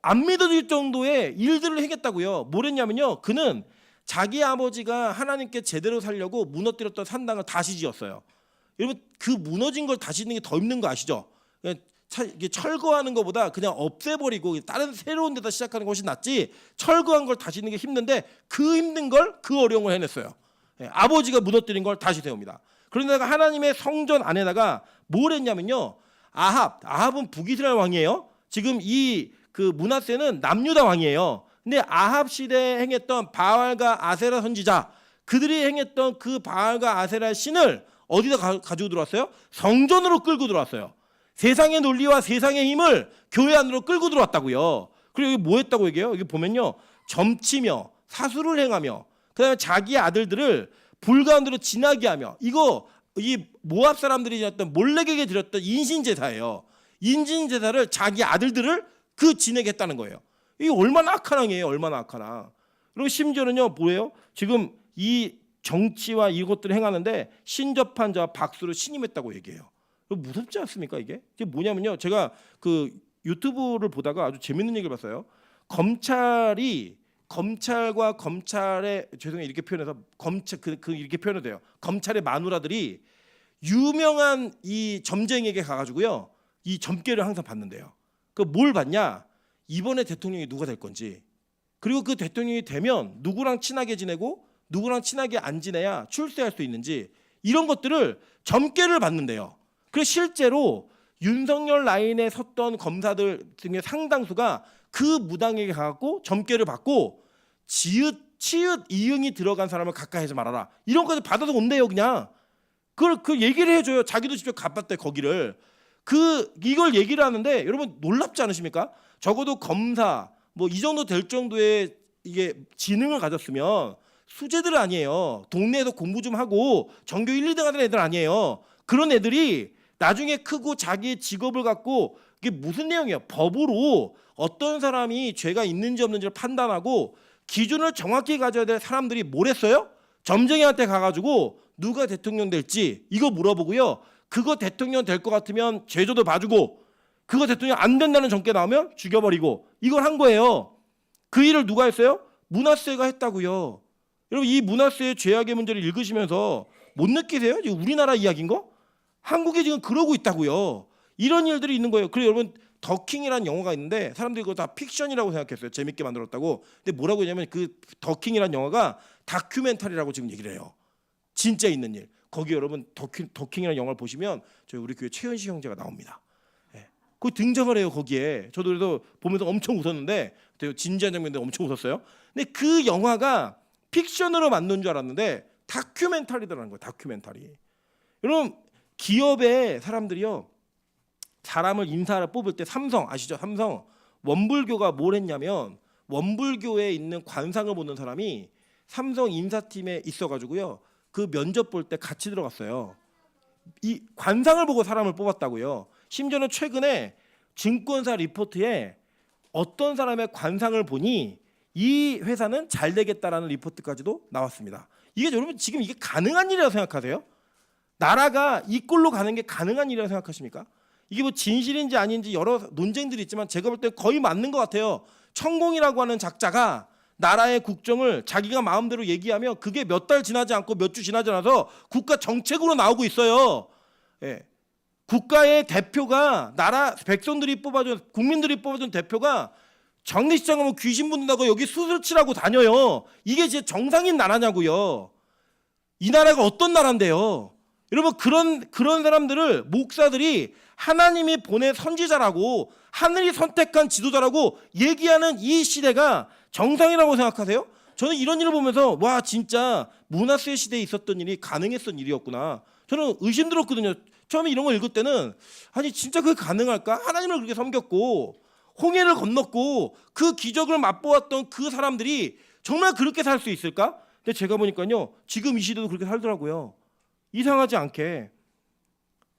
A: 안 믿어질 정도의 일들을 행했다고요. 뭐랬냐면요. 그는 자기 아버지가 하나님께 제대로 살려고 무너뜨렸던 산당을 다시 지었어요. 여러분 그 무너진 걸 다시 짓는 게 더 힘든 거 아시죠? 철거하는 것보다 그냥 없애버리고 다른 새로운 데다 시작하는 것이 낫지 철거한 걸 다시 짓는 게 힘든데 그 힘든 걸 그 어려운 걸 해냈어요. 아버지가 무너뜨린 걸 다시 세웁니다. 그런데 하나님의 성전 안에다가 뭘 했냐면요. 아합은 북이스라엘 왕이에요. 지금 그 므낫세는 남유다 왕이에요. 근데 아합 시대에 행했던 바알과 아세라 선지자 그들이 행했던 그 바알과 아세라 신을 어디다 가지고 들어왔어요? 성전으로 끌고 들어왔어요. 세상의 논리와 세상의 힘을 교회 안으로 끌고 들어왔다고요. 그리고 여기 뭐 했다고 얘기해요? 여기 보면요. 점치며 사수를 행하며 그다음에 자기 아들들을 불 가운데로 지나게 하며 이 모압 사람들이 지냈던 몰렉에게 드렸던 인신제사예요. 인신제사를 자기 아들들을 그 지내게 했다는 거예요. 이게 얼마나 악한 왕이에요. 얼마나 악한 왕. 그리고 심지어는요. 뭐예요? 지금 이 정치와 이것들을 행하는데 신접한 자와 박수를 신임했다고 얘기해요. 무섭지 않습니까? 이게 뭐냐면요. 제가 그 유튜브를 보다가 아주 재밌는 얘기를 봤어요. 검찰과 검찰의 죄송해요 이렇게 표현해서 이렇게 표현해도 돼요. 검찰의 마누라들이 유명한 이 점쟁이에게 가가지고요. 이 점괘를 항상 받는데요. 그 뭘 받냐? 이번에 대통령이 누가 될 건지 그리고 그 대통령이 되면 누구랑 친하게 지내고 누구랑 친하게 안 지내야 출세할 수 있는지 이런 것들을 점괘를 받는데요. 그래서 실제로 윤석열 라인에 섰던 검사들 중에 상당수가 그 무당에게 가갖고 점괘를 받고 치읓 이응이 들어간 사람을 가까이 하지 말아라 이런 것까지 받아서 온대요. 그냥 그 얘기를 해줘요. 자기도 직접 가봤대 거기를. 이걸 얘기를 하는데 여러분 놀랍지 않으십니까? 적어도 검사 뭐 이 정도 될 정도의 이게 지능을 가졌으면 수재들 아니에요. 동네에서 공부 좀 하고 전교 1, 2등 하는 애들 아니에요. 그런 애들이 나중에 크고 자기의 직업을 갖고 이게 무슨 내용이에요? 법으로 어떤 사람이 죄가 있는지 없는지를 판단하고 기준을 정확히 가져야 될 사람들이 뭘 했어요? 점쟁이한테 가가지고 누가 대통령 될지 이거 물어보고요. 그거 대통령 될 것 같으면 제조도 봐주고 그거 대통령 안 된다는 정계 나오면 죽여버리고 이걸 한 거예요. 그 일을 누가 했어요? 문하세가 했다고요. 여러분 이 문하세의 죄악의 문제를 읽으시면서 못 느끼세요? 지금 우리나라 이야기인 거? 한국이 지금 그러고 있다고요. 이런 일들이 있는 거예요. 그리고 여러분 더킹이라는 영화가 있는데 사람들이 그거 다 픽션이라고 생각했어요. 재밌게 만들었다고. 근데 뭐라고 했냐면 그 더킹이라는 영화가 다큐멘터리라고 지금 얘기를 해요. 진짜 있는 일. 거기 여러분 더킹이라는 영화를 보시면 저희 우리 교회 최현식 형제가 나옵니다. 예. 그 등장을 해요 거기에. 저도 그래서 보면서 엄청 웃었는데 되게 진지한 장면인데 엄청 웃었어요. 근데 그 영화가 픽션으로 만든 줄 알았는데 다큐멘터리더라는 거예요. 다큐멘터리. 여러분 기업의 사람들이요. 사람을 인사를 뽑을 때 삼성 아시죠? 삼성 원불교가 뭘 했냐면 원불교에 있는 관상을 보는 사람이 삼성 인사팀에 있어가지고요. 그 면접 볼 때 같이 들어갔어요. 이 관상을 보고 사람을 뽑았다고요. 심지어는 최근에 증권사 리포트에 어떤 사람의 관상을 보니 이 회사는 잘 되겠다라는 리포트까지도 나왔습니다. 이게 여러분 지금 이게 가능한 일이라고 생각하세요? 나라가 이 꼴로 가는 게 가능한 일이라고 생각하십니까? 이게 뭐 진실인지 아닌지 여러 논쟁들이 있지만 제가 볼 때 거의 맞는 것 같아요. 천공이라고 하는 작자가 나라의 국정을 자기가 마음대로 얘기하면 그게 몇 달 지나지 않고 몇 주 지나지 않아서 국가 정책으로 나오고 있어요. 예. 국가의 대표가 나라 백성들이 뽑아준 국민들이 뽑아준 대표가 장례식장 가면 귀신 붙는다고 여기 수술 치라고 다녀요. 이게 진짜 정상인 나라냐고요. 이 나라가 어떤 나라인데요. 여러분 그런 사람들을 목사들이 하나님이 보낸 선지자라고 하늘이 선택한 지도자라고 얘기하는 이 시대가 정상이라고 생각하세요? 저는 이런 일을 보면서 와 진짜 문하세 시대에 있었던 일이 가능했던 일이었구나. 저는 의심 들었거든요. 처음에 이런 걸 읽을 때는 아니 진짜 그게 가능할까? 하나님을 그렇게 섬겼고 홍해를 건넜고 그 기적을 맛보았던 그 사람들이 정말 그렇게 살 수 있을까? 근데 제가 보니까요 지금 이 시대도 그렇게 살더라고요. 이상하지 않게.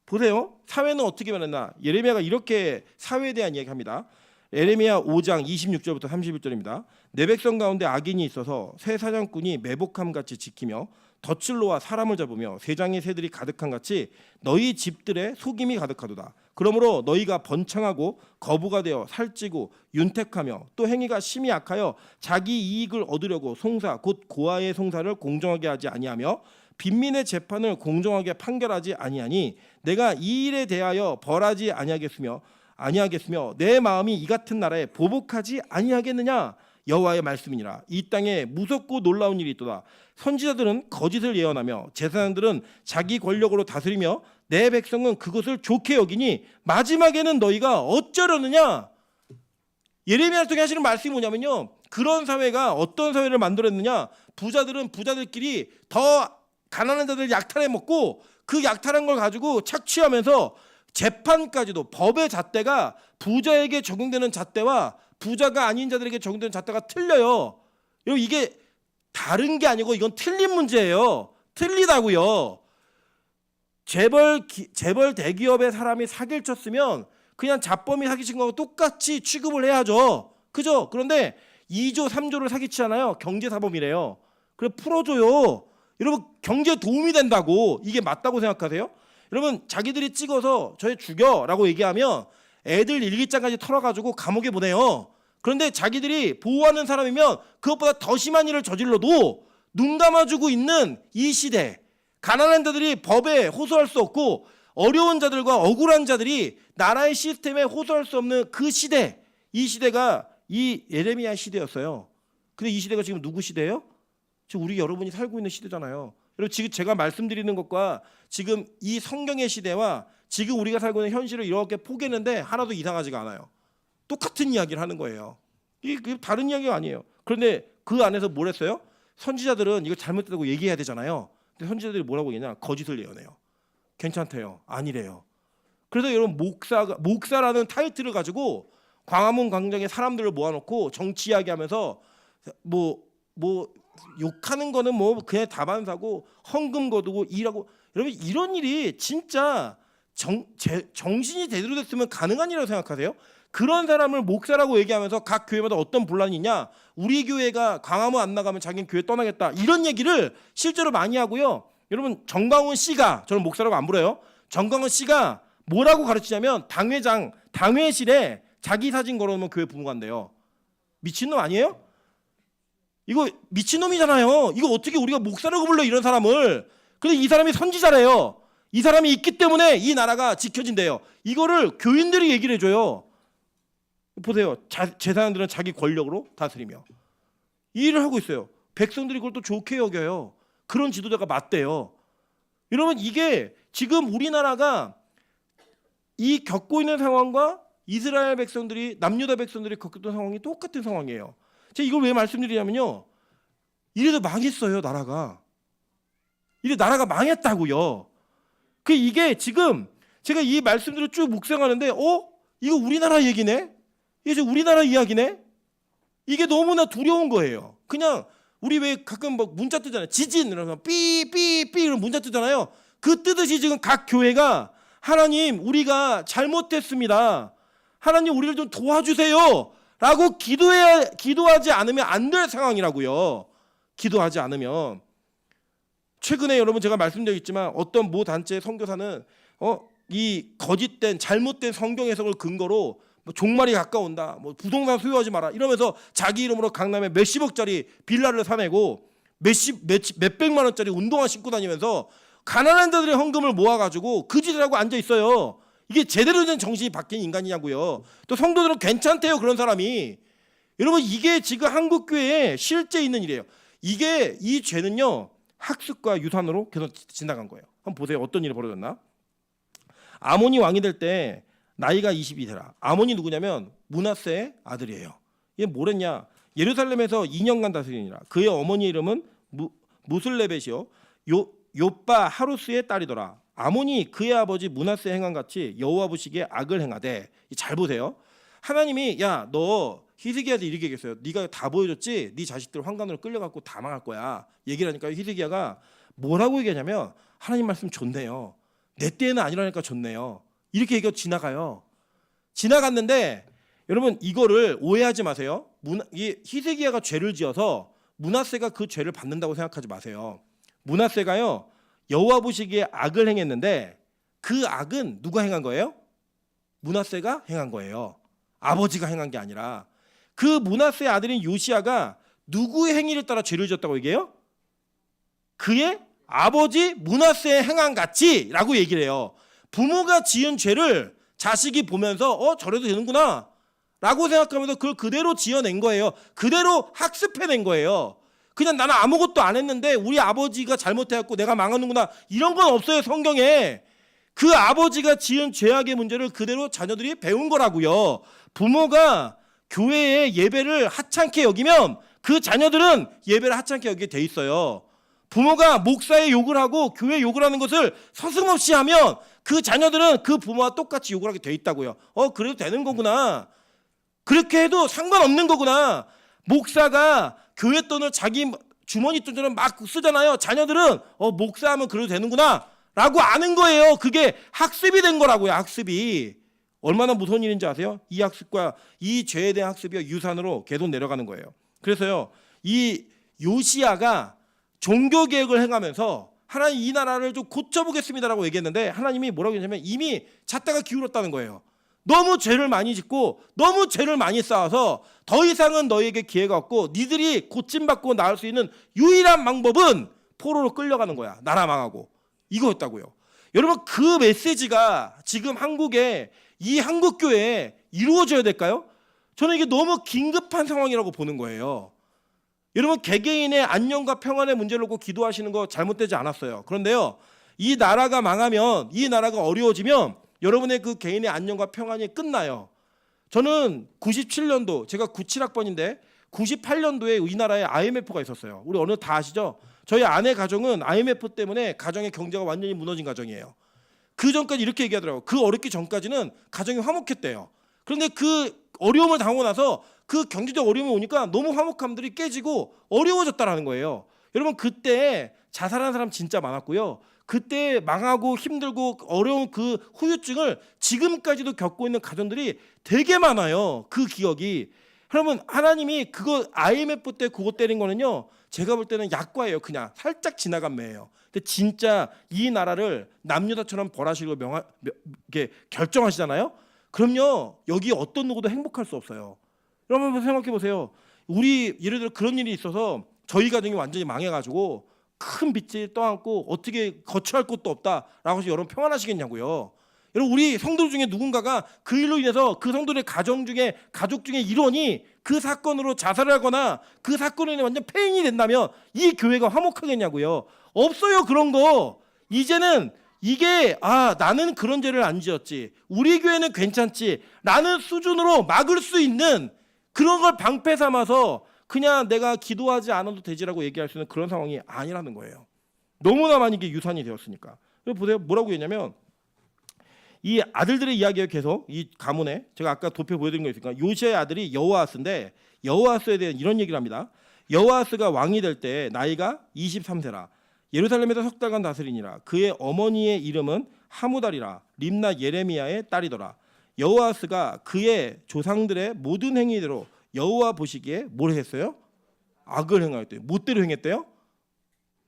A: 보세요. 사회는 어떻게 변했나. 예레미야가 이렇게 사회에 대한 이야기합니다. 예레미야 5장 26절부터 31절입니다. 내 백성 가운데 악인이 있어서 새 사냥꾼이 매복함같이 지키며 덫을로와 사람을 잡으며 쇠장의 새들이 가득한 같이 너희 집들에 속임이 가득하도다. 그러므로 너희가 번창하고 거부가 되어 살찌고 윤택하며 또 행위가 심히 악하여 자기 이익을 얻으려고 송사 곧 고아의 송사를 공정하게 하지 아니하며 빈민의 재판을 공정하게 판결하지 아니하니 내가 이 일에 대하여 벌하지 아니하겠으며 내 마음이 이 같은 나라에 보복하지 아니하겠느냐. 여호와의 말씀이니라. 이 땅에 무섭고 놀라운 일이 있도다. 선지자들은 거짓을 예언하며 제사장들은 자기 권력으로 다스리며 내 백성은 그것을 좋게 여기니 마지막에는 너희가 어쩌려느냐. 예레미야 통해 하시는 말씀이 뭐냐면요. 그런 사회가 어떤 사회를 만들었느냐. 부자들은 부자들끼리 더 가난한 자들 약탈해 먹고 그 약탈한 걸 가지고 착취하면서 재판까지도 법의 잣대가 부자에게 적용되는 잣대와 부자가 아닌 자들에게 적용되는 잣대가 틀려요. 여러분 이게 다른 게 아니고 이건 틀린 문제예요. 틀리다고요. 재벌 대기업의 사람이 사기를 쳤으면 그냥 잡범이 사기친 거하고 똑같이 취급을 해야죠. 그죠? 그런데 2조 3조를 사기치잖아요. 경제사범이래요. 그래 풀어줘요. 여러분 경제에 도움이 된다고. 이게 맞다고 생각하세요? 여러분 자기들이 찍어서 저희 죽여라고 얘기하면 애들 일기장까지 털어가지고 감옥에 보내요. 그런데 자기들이 보호하는 사람이면 그것보다 더 심한 일을 저질러도 눈 감아주고 있는 이 시대, 가난한 자들이 법에 호소할 수 없고 어려운 자들과 억울한 자들이 나라의 시스템에 호소할 수 없는 그 시대, 이 시대가 이 예레미야 시대였어요. 근데 이 시대가 지금 누구 시대예요? 지금 우리 여러분이 살고 있는 시대잖아요. 여러분 지금 제가 말씀드리는 것과 지금 이 성경의 시대와 지금 우리가 살고 있는 현실을 이렇게 포개는데 하나도 이상하지가 않아요. 똑같은 이야기를 하는 거예요. 이게 다른 이야기가 아니에요. 그런데 그 안에서 뭘 했어요? 선지자들은 이거 잘못됐다고 얘기해야 되잖아요. 근데 선지자들이 뭐라고 얘기하냐? 거짓을 예언해요. 괜찮대요. 아니래요. 그래서 여러분 목사라는 타이틀을 가지고 광화문 광장에 사람들을 모아놓고 정치 이야기하면서 뭐 욕하는 거는 뭐 그냥 다반사고 헌금 거두고 일하고. 여러분 이런 일이 진짜 정신이 제대로 됐으면 가능한 일이라고 생각하세요? 그런 사람을 목사라고 얘기하면서 각 교회마다 어떤 분란이 있냐, 우리 교회가 광화문 안 나가면 자기는 교회 떠나겠다, 이런 얘기를 실제로 많이 하고요. 여러분, 정광훈 씨가, 저는 목사라고 안 불러요, 정광훈 씨가 뭐라고 가르치냐면 당회장, 당회실에 자기 사진 걸어놓으면 교회 부흥한대요. 미친놈 아니에요? 이거 미친놈이잖아요. 이거 어떻게 우리가 목사라고 불러, 이런 사람을. 근데 이 사람이 선지자래요. 이 사람이 있기 때문에 이 나라가 지켜진대요. 이거를 교인들이 얘기를 해줘요. 보세요. 제사장들은 자기 권력으로 다스리며 이 일을 하고 있어요. 백성들이 그걸 또 좋게 여겨요. 그런 지도자가 맞대요. 여러분, 이게 지금 우리나라가 이 겪고 있는 상황과 이스라엘 백성들이, 남유다 백성들이 겪었던 상황이 똑같은 상황이에요. 제가 이걸 왜 말씀드리냐면요, 이래도 망했어요, 나라가. 이래 나라가 망했다고요. 이게 지금 제가 이 말씀들을 쭉 묵상하는데, 이거 우리나라 얘기네? 이게 우리나라 이야기네? 이게 너무나 두려운 거예요. 그냥 우리 왜 가끔 막 문자 뜨잖아요. 지진 이러면 삐삐삐 이런 문자 뜨잖아요. 그 뜨듯이 지금 각 교회가 하나님, 우리가 잘못했습니다, 하나님 우리를 좀 도와주세요 라고 기도하지 않으면 안 될 상황이라고요. 기도하지 않으면. 최근에 여러분 제가 말씀드렸지만 어떤 모 단체의 선교사는 이 거짓된 잘못된 성경 해석을 근거로 뭐 종말이 가까운다, 뭐 부동산 소유하지 마라 이러면서 자기 이름으로 강남에 몇십억짜리 빌라를 사내고 몇백만 원짜리 운동화 신고 다니면서 가난한 자들의 헌금을 모아가지고 그 짓을 하고 앉아 있어요. 이게 제대로 된 정신이 바뀐 인간이냐고요. 또 성도들은 괜찮대요, 그런 사람이. 여러분, 이게 지금 한국 교회에 실제 있는 일이에요. 이 죄는요, 학습과 유산으로 계속 지나간 거예요. 한번 보세요. 어떤 일이 벌어졌나? 아몬이 왕이 될 때 나이가 22세라. 아몬이 누구냐면 므낫세의 아들이에요. 얘 뭐랬냐? 예루살렘에서 2년간 다스리니라. 그의 어머니 이름은 무슬레벳이요, 요빠 하루스의 딸이더라. 아몬이 그의 아버지 므낫세 행한같이 여호와 보시기에 악을 행하되. 잘 보세요. 하나님이, 야, 너 히스기야한테 이렇게 얘기했어요. 네가 다 보여줬지? 네 자식들 환관으로 끌려갖고 다 망할 거야. 얘기를 하니까 히스기야가 뭐라고 얘기하냐면, 하나님 말씀 좋네요, 내 때에는 아니라니까 좋네요, 이렇게 얘기하고 지나가요. 지나갔는데 여러분, 이거를 오해하지 마세요. 히스기야가 죄를 지어서 므낫세가 그 죄를 받는다고 생각하지 마세요. 므낫세가요, 여호와 보시기에 악을 행했는데 그 악은 누가 행한 거예요? 므낫세가 행한 거예요. 아버지가 행한 게 아니라. 그 므낫세의 아들인 요시야가 누구의 행위를 따라 죄를 지었다고 얘기해요? 그의 아버지 므낫세의 행한 같이라고 얘기를 해요. 부모가 지은 죄를 자식이 보면서 저래도 되는구나 라고 생각하면서 그걸 그대로 지어낸 거예요. 그대로 학습해낸 거예요. 그냥 나는 아무것도 안 했는데 우리 아버지가 잘못해갖고 내가 망하는구나, 이런 건 없어요, 성경에. 그 아버지가 지은 죄악의 문제를 그대로 자녀들이 배운 거라고요. 부모가 교회의 예배를 하찮게 여기면 그 자녀들은 예배를 하찮게 여기게 돼 있어요. 부모가 목사의 욕을 하고 교회 욕을 하는 것을 서슴없이 하면 그 자녀들은 그 부모와 똑같이 욕을 하게 돼 있다고요. 그래도 되는 거구나, 그렇게 해도 상관없는 거구나. 목사가 교회 돈을 자기 주머니 돈처럼 막 쓰잖아요. 자녀들은 목사하면 그래도 되는구나 라고 아는 거예요. 그게 학습이 된 거라고요. 학습이. 얼마나 무서운 일인지 아세요? 이 학습과 이 죄에 대한 학습이 유산으로 계속 내려가는 거예요. 그래서요, 이 요시야가 종교개혁을 행하면서 하나님 이 나라를 좀 고쳐보겠습니다라고 얘기했는데 하나님이 뭐라고 했냐면 이미 잣대가 기울었다는 거예요. 너무 죄를 많이 짓고 너무 죄를 많이 쌓아서 더 이상은 너희에게 기회가 없고 니들이 고침받고 나을 수 있는 유일한 방법은 포로로 끌려가는 거야. 나라 망하고. 이거였다고요. 여러분, 그 메시지가 지금 한국에, 이 한국교회에 이루어져야 될까요? 저는 이게 너무 긴급한 상황이라고 보는 거예요. 여러분, 개개인의 안녕과 평안의 문제를 놓고 기도하시는 거 잘못되지 않았어요. 그런데요, 이 나라가 망하면, 이 나라가 어려워지면 여러분의 그 개인의 안녕과 평안이 끝나요. 저는 97년도, 제가 97학번인데 98년도에 이 나라에 IMF가 있었어요. 우리 어느 다 아시죠? 저희 아내 가정은 IMF 때문에 가정의 경제가 완전히 무너진 가정이에요. 그 전까지 이렇게 얘기하더라고요. 그 어렵기 전까지는 가정이 화목했대요. 그런데 그 어려움을 당하고 나서 그 경제적 어려움이 오니까 너무 화목함들이 깨지고 어려워졌다라는 거예요. 여러분, 그때 자살하는 사람 진짜 많았고요. 그때 망하고 힘들고 어려운 그 후유증을 지금까지도 겪고 있는 가정들이 되게 많아요. 그 기억이. 그러면 하나님이 그거 IMF 때 그거 때린 거는요, 제가 볼 때는 약과예요. 그냥 살짝 지나간 매예요. 근데 진짜 이 나라를 남유다처럼 벌하시고 이렇게 결정하시잖아요. 그럼요, 여기 어떤 누구도 행복할 수 없어요. 여러분 한번 생각해 보세요. 우리 예를 들어 그런 일이 있어서 저희 가정이 완전히 망해가지고 큰 빚을 떠안고 어떻게 거처할 곳도 없다라고 해서 여러분 평안하시겠냐고요. 여러분 우리 성도들 중에 누군가가 그 일로 인해서 그 성도들의 가족 중에 일원이 그 사건으로 자살을 하거나 그 사건으로 인해 완전 폐인이 된다면 이 교회가 화목하겠냐고요. 없어요 그런 거. 이제는 이게 나는 그런 죄를 안 지었지, 우리 교회는 괜찮지 라는 수준으로 막을 수 있는 그런 걸 방패 삼아서 그냥 내가 기도하지 않아도 되지라고 얘기할 수 있는 그런 상황이 아니라는 거예요. 너무나 많이 이게 유산이 되었으니까. 그래서 보세요, 뭐라고 했냐면 이 아들들의 이야기가 계속 이 가문에, 제가 아까 도표 보여드린 거 있으니까 요시아의 아들이 여호아스인데, 여호아스에 대한 이런 얘기를 합니다. 여호아스가 왕이 될 때 나이가 23세라 예루살렘에서 석 달간 다스리니라. 그의 어머니의 이름은 하무달이라 림나 예레미야의 딸이더라. 여호아스가 그의 조상들의 모든 행위대로 여호와 보시기에 뭘 했어요? 악을 행하였대요. 못대로 행했대요?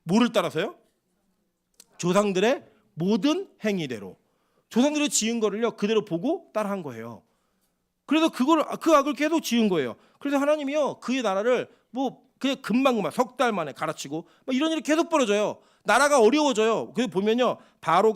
A: 뭐를 따라서요? 조상들의 모든 행위대로. 조상들이 지은 거를요 그대로 보고 따라한 거예요. 그래서 그 악을 계속 지은 거예요. 그래서 하나님이요 그의 나라를 그냥 금방 석 달 만에 갈아치고 이런 일이 계속 벌어져요. 나라가 어려워져요. 그래서 보면요 바로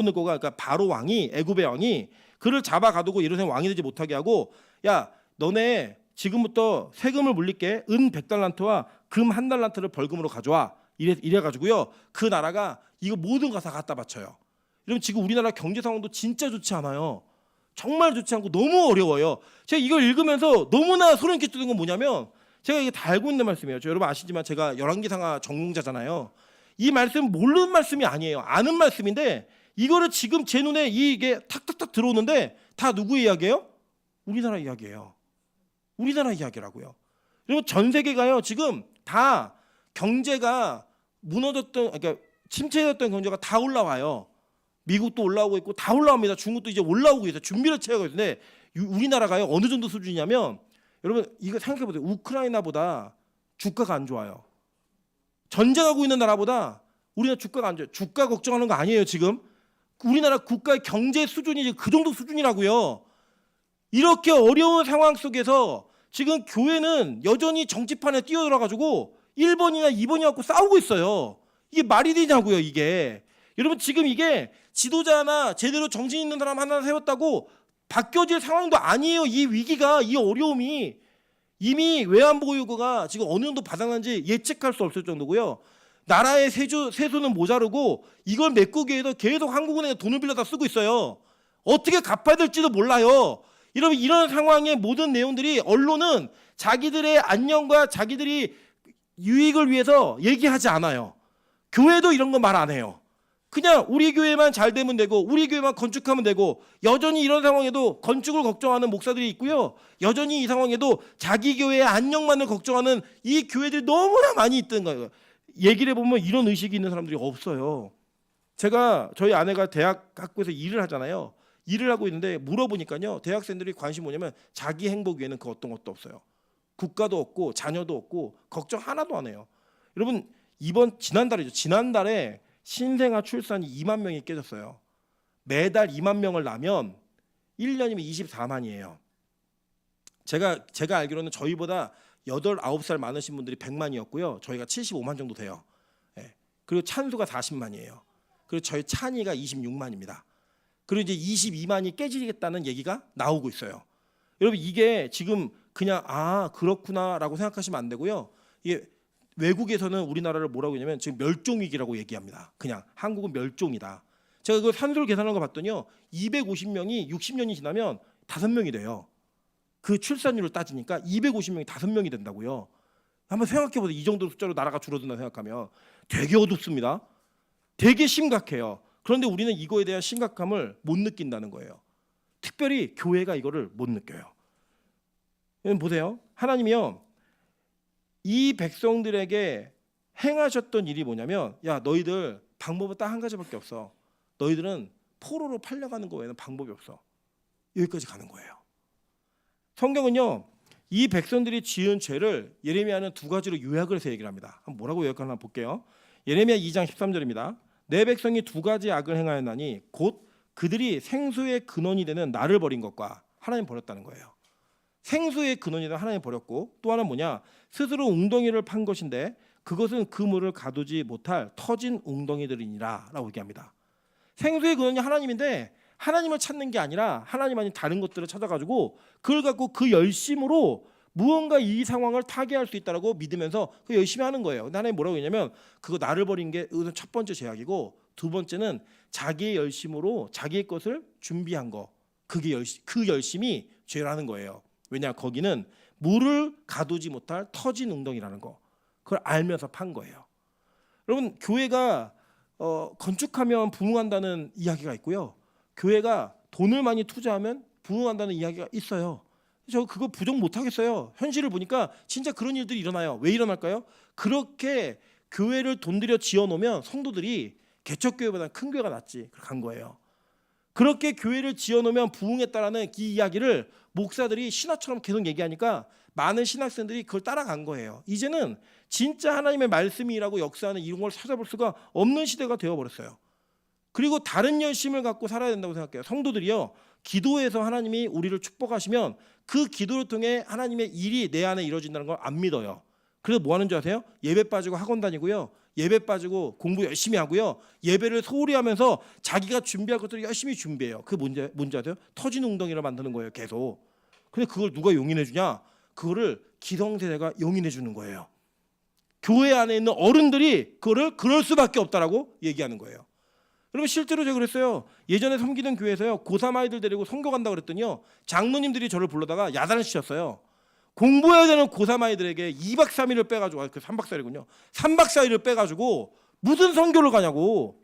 A: 느고가 그러니까 바로 왕이, 애굽의 왕이 그를 잡아 가두고 예루살렘 왕이 되지 못하게 하고, 야 너네 지금부터 세금을 물릴게. 은 100달란트와 금 1달란트를 벌금으로 가져와. 이래 가지고요 그 나라가 이거 모든 거 다 갖다 바쳐요. 여러분 지금 우리나라 경제 상황도 진짜 좋지 않아요. 정말 좋지 않고 너무 어려워요. 제가 이걸 읽으면서 너무나 소름 끼치는 건 뭐냐면, 제가 이게 다 알고 있는 말씀이에요. 여러분 아시지만 제가 열왕기상하 전공자잖아요. 이 말씀 모르는 말씀이 아니에요. 아는 말씀인데 이거를 지금 제 눈에 이게 탁탁탁 들어오는데 다 누구 이야기예요? 우리나라 이야기예요. 우리나라 이야기라고요. 여러분 전 세계가요 지금 다 경제가 무너졌던, 그러니까 침체됐던 경제가 다 올라와요. 미국도 올라오고 있고 다 올라옵니다. 중국도 이제 올라오고 있어요. 준비를 채우고 있는데 우리나라가요 어느 정도 수준이냐면, 여러분 이거 생각해 보세요. 우크라이나보다 주가가 안 좋아요. 전쟁하고 있는 나라보다 우리나라 주가가 안 좋아요. 주가 걱정하는 거 아니에요. 지금 우리나라 국가의 경제 수준이 그 정도 수준이라고요. 이렇게 어려운 상황 속에서 지금 교회는 여전히 정치판에 뛰어들어가지고 1번이나 2번이 갖고 싸우고 있어요. 이게 말이 되냐고요 이게. 여러분 지금 이게 지도자나 제대로 정신 있는 사람 하나 세웠다고 바뀌어질 상황도 아니에요. 이 위기가, 이 어려움이 이미 외환보유고가 지금 어느 정도 바닥난지 예측할 수 없을 정도고요. 나라의 세수는 모자르고 이걸 메꾸기 위해서 계속 한국은행에 돈을 빌려다 쓰고 있어요. 어떻게 갚아야 될지도 몰라요. 여러분 이런 상황의 모든 내용들이 언론은 자기들의 안녕과 자기들이 유익을 위해서 얘기하지 않아요. 교회도 이런 거 말 안 해요. 그냥 우리 교회만 잘 되면 되고 우리 교회만 건축하면 되고, 여전히 이런 상황에도 건축을 걱정하는 목사들이 있고요. 여전히 이 상황에도 자기 교회의 안녕만을 걱정하는 이 교회들이 너무나 많이 있던 거예요. 얘기를 해보면 이런 의식이 있는 사람들이 없어요. 저희 아내가 대학 학교에서 일을 하잖아요. 일을 하고 있는데 물어보니까요 대학생들이 관심 뭐냐면 자기 행복 위에는 그 어떤 것도 없어요. 국가도 없고 자녀도 없고 걱정 하나도 안 해요. 여러분 지난달에 신생아 출산이 2만 명이 깨졌어요. 매달 2만 명을 낳으면 1년이면 24만이에요. 제가 알기로는 저희보다 8, 9살 많으신 분들이 100만이었고요. 저희가 75만 정도 돼요. 예. 그리고 찬수가 40만이에요. 그리고 저희 찬이가 26만입니다. 그리고 이제 22만이 깨지겠다는 얘기가 나오고 있어요. 여러분 이게 지금 그냥 그렇구나라고 생각하시면 안 되고요. 이게 외국에서는 우리나라를 뭐라고 하냐면 지금 멸종위기라고 얘기합니다. 그냥 한국은 멸종이다. 제가 그 산술 계산한 거 봤더니요 250명이 60년이 지나면 5명이 돼요. 그 출산율을 따지니까 250명이 5명이 된다고요. 한번 생각해 보세요. 이 정도 숫자로 나라가 줄어든다 생각하면 되게 어둡습니다. 되게 심각해요. 그런데 우리는 이거에 대한 심각함을 못 느낀다는 거예요. 특별히 교회가 이거를 못 느껴요. 여러분 보세요. 하나님이요 이 백성들에게 행하셨던 일이 뭐냐면, 야 너희들 방법은 딱 한 가지밖에 없어. 너희들은 포로로 팔려가는 거 외에는 방법이 없어. 여기까지 가는 거예요. 성경은요, 이 백성들이 지은 죄를 예레미야는 두 가지로 요약을 해서 얘기를 합니다. 한번 뭐라고 요약하나 볼게요. 예레미야 2장 13절입니다. 내 백성이 두 가지 악을 행하였나니 곧 그들이 생수의 근원이 되는 나를 버린 것과 하나님 버렸다는 거예요. 생수의 근원이 되는 하나님 버렸고, 또 하나는 뭐냐, 스스로 웅덩이를 판 것인데 그것은 그 물을 가두지 못할 터진 웅덩이들이니라 라고 얘기합니다. 생수의 근원이 하나님인데 하나님을 찾는 게 아니라 하나님 아닌 다른 것들을 찾아가지고 그걸 갖고 그 열심으로 무언가 이 상황을 타개할 수 있다라고 믿으면서 그 열심히 하는 거예요. 근데 하나님 뭐라고 했냐면, 그거 나를 버린 게 첫 번째 죄악이고, 두 번째는 자기의 열심으로 자기의 것을 준비한 거, 그게 그 열심이 죄라는 거예요. 왜냐, 거기는 물을 가두지 못할 터진 웅덩이라는 거, 그걸 알면서 판 거예요. 여러분, 교회가 건축하면 부흥한다는 이야기가 있고요, 교회가 돈을 많이 투자하면 부흥한다는 이야기가 있어요. 저 그거 부정 못 하겠어요. 현실을 보니까 진짜 그런 일들이 일어나요. 왜 일어날까요? 그렇게 교회를 돈 들여 지어 놓으면 성도들이 개척교회보다 큰 교회가 낫지, 간 거예요. 그렇게 교회를 지어 놓으면 부흥했다라는 이 이야기를 목사들이 신화처럼 계속 얘기하니까 많은 신학생들이 그걸 따라간 거예요. 이제는 진짜 하나님의 말씀이라고 역사하는 이런 걸 찾아볼 수가 없는 시대가 되어버렸어요. 그리고 다른 열심을 갖고 살아야 된다고 생각해요. 성도들이요, 기도해서 하나님이 우리를 축복하시면 그 기도를 통해 하나님의 일이 내 안에 이루어진다는 걸 안 믿어요. 그래서 뭐 하는 줄 아세요? 예배 빠지고 학원 다니고요, 예배 빠지고 공부 열심히 하고요, 예배를 소홀히 하면서 자기가 준비할 것들을 열심히 준비해요. 그게 뭔지 아세요? 터진 웅덩이를 만드는 거예요, 계속. 근데 그걸 누가 용인해 주냐? 그거를 기성세대가 용인해 주는 거예요. 교회 안에 있는 어른들이 그거를 그럴 수밖에 없다라고 얘기하는 거예요. 여러분, 실제로 제가 그랬어요. 예전에 섬기던 교회에서요, 고3 아이들 데리고 선교 간다 그랬더니요, 장로님들이 저를 불러다가 야단을 치셨어요. 공부해야 되는 고3 아이들에게 2박 3일을 빼가지고, 그 3박 4일이군요. 3박 4일을 빼가지고 무슨 선교를 가냐고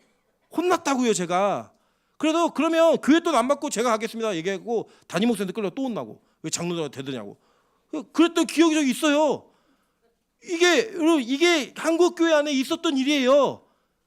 A: 혼났다고요, 제가. 그래서 그러면 교회 돈 안 받고 제가 가겠습니다 얘기하고 담임 목사한테 끌려 또 혼나고, 왜 장로들한테 대드냐고. 그랬던 기억이 저 있어요. 이게 한국 교회 안에 있었던 일이에요.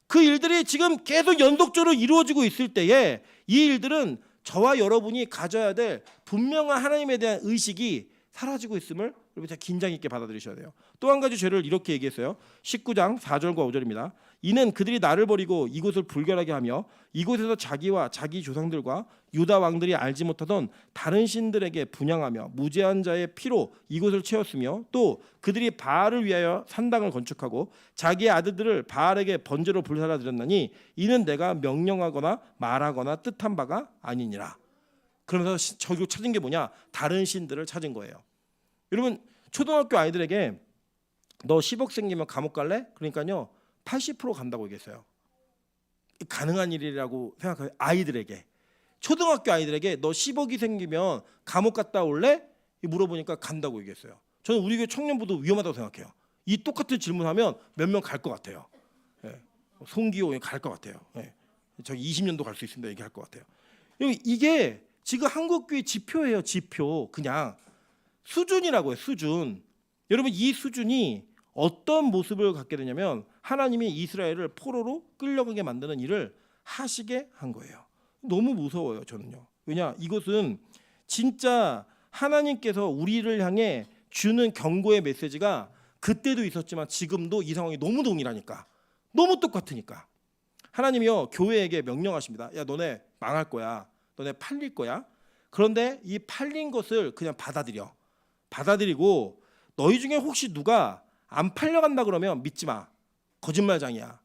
A: 그 일들이 지금 계속 연속적으로 이루어지고 있을 때에 이 일들은 저와 여러분이 가져야 될 분명한 하나님에 대한 의식이 사라지고 있음을 여러분 다 긴장 있게 받아들이셔야 돼요. 또 한 가지 죄를 이렇게 얘기했어요. 19장 4절과 5절입니다. 이는 그들이 나를 버리고 이곳을 불결하게 하며 이곳에서 자기와 자기 조상들과 유다 왕들이 알지 못하던 다른 신들에게 분향하며 무죄한 자의 피로 이곳을 채웠으며, 또 그들이 바알을 위하여 산당을 건축하고 자기의 아들들을 바알에게 번제로 불사라 드렸나니 이는 내가 명령하거나 말하거나 뜻한 바가 아니니라. 그러면서 저기로 찾은 게 뭐냐? 다른 신들을 찾은 거예요. 여러분, 초등학교 아이들에게 너 10억 생기면 감옥 갈래? 그러니까요, 80% 간다고 얘기했어요. 가능한 일이라고 생각해요. 아이들에게, 초등학교 아이들에게 너 10억이 생기면 감옥 갔다 올래? 물어보니까 간다고 얘기했어요. 저는 우리 교회 청년부도 위험하다고 생각해요. 이 똑같은 질문하면 몇 명 갈 것 같아요. 예. 송기호 갈 것 같아요. 예. 저 20년도 갈 수 있습니다 얘기할 것 같아요. 이게 지금 한국교회 지표예요. 지표. 그냥 수준이라고 해요. 수준. 여러분, 이 수준이 어떤 모습을 갖게 되냐면 하나님이 이스라엘을 포로로 끌려가게 만드는 일을 하시게 한 거예요. 너무 무서워요, 저는요. 왜냐, 이것은 진짜 하나님께서 우리를 향해 주는 경고의 메시지가 그때도 있었지만 지금도 이 상황이 너무 동일하니까, 너무 똑같으니까 하나님이요, 교회에게 명령하십니다. 야, 너네 망할 거야. 너네 팔릴 거야. 그런데 이 팔린 것을 그냥 받아들이고, 너희 중에 혹시 누가 안 팔려간다 그러면 믿지 마. 거짓말장이야.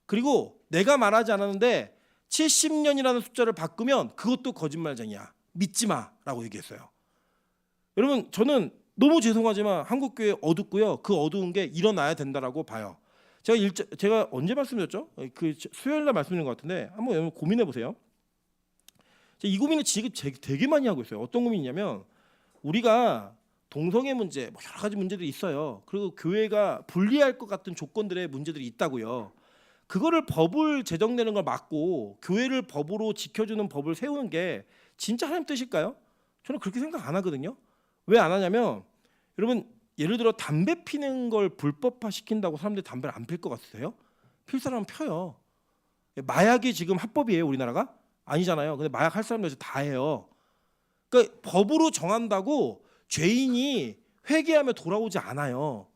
A: 그리고 내가 말하지 않았는데 70년이라는 숫자를 바꾸면 그것도 거짓말장이야. 믿지 마라고 얘기했어요. 여러분, 저는 너무 죄송하지만 한국교회 어둡고요, 그 어두운 게 일어나야 된다라고 봐요. 제가 언제 말씀드렸죠? 그 수요일날 말씀드린 것 같은데 한번 여러분 고민해 보세요. 이 고민을 지금 되게 많이 하고 있어요. 어떤 고민이냐면, 우리가 동성애 문제, 뭐 여러 가지 문제들이 있어요. 그리고 교회가 분리할 것 같은 조건들의 문제들이 있다고요. 그거를 법을 제정되는 걸 막고 교회를 법으로 지켜주는 법을 세우는 게 진짜 하나님 뜻일까요? 저는 그렇게 생각 안 하거든요. 왜 안 하냐면, 여러분, 예를 들어 담배 피는 걸 불법화 시킨다고 사람들이 담배를 안 필 것 같으세요? 필 사람은 펴요. 마약이 지금 합법이에요, 우리나라가? 아니잖아요. 근데 마약 할 사람들 다 해요. 그러니까 법으로 정한다고 죄인이 회개하며 돌아오지 않아요.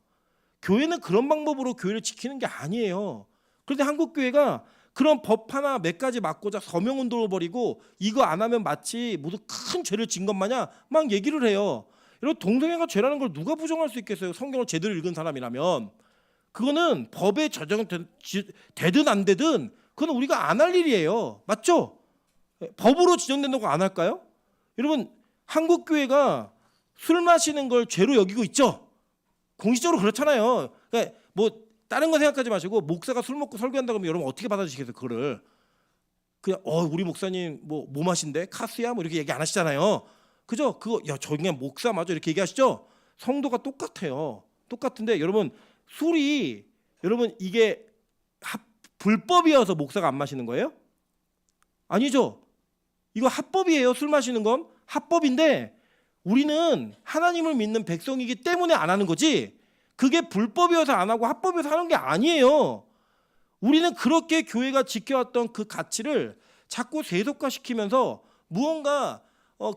A: 교회는 그런 방법으로 교회를 지키는 게 아니에요. 그런데 한국 교회가 그런 법 하나 몇 가지 막고자 서명 운동을 벌이고 이거 안 하면 마치 무슨 큰 죄를 진 것 마냥 막 얘기를 해요. 이런 동성애가 죄라는 걸 누가 부정할 수 있겠어요? 성경을 제대로 읽은 사람이라면. 그거는 법에 되든 안 되든 그건 우리가 안 할 일이에요. 맞죠? 법으로 지정된다고 안 할까요? 여러분, 한국 교회가 술 마시는 걸 죄로 여기고 있죠. 공식적으로 그렇잖아요. 그러니까 뭐 다른 거 생각하지 마시고 목사가 술 먹고 설교한다고 하면 여러분 어떻게 받아주시겠어요? 그거를 그냥 우리 목사님 뭐 마신대? 카스야? 뭐 이렇게 얘기 안 하시잖아요. 그죠? 그거 저 그냥 목사 맞아 이렇게 얘기하시죠? 성도가 똑같아요. 똑같은데 여러분 술이 여러분 이게 불법이어서 목사가 안 마시는 거예요? 아니죠. 이거 합법이에요. 술 마시는 건 합법인데 우리는 하나님을 믿는 백성이기 때문에 안 하는 거지 그게 불법이어서 안 하고 합법이어서 하는 게 아니에요. 우리는 그렇게 교회가 지켜왔던 그 가치를 자꾸 세속화시키면서 무언가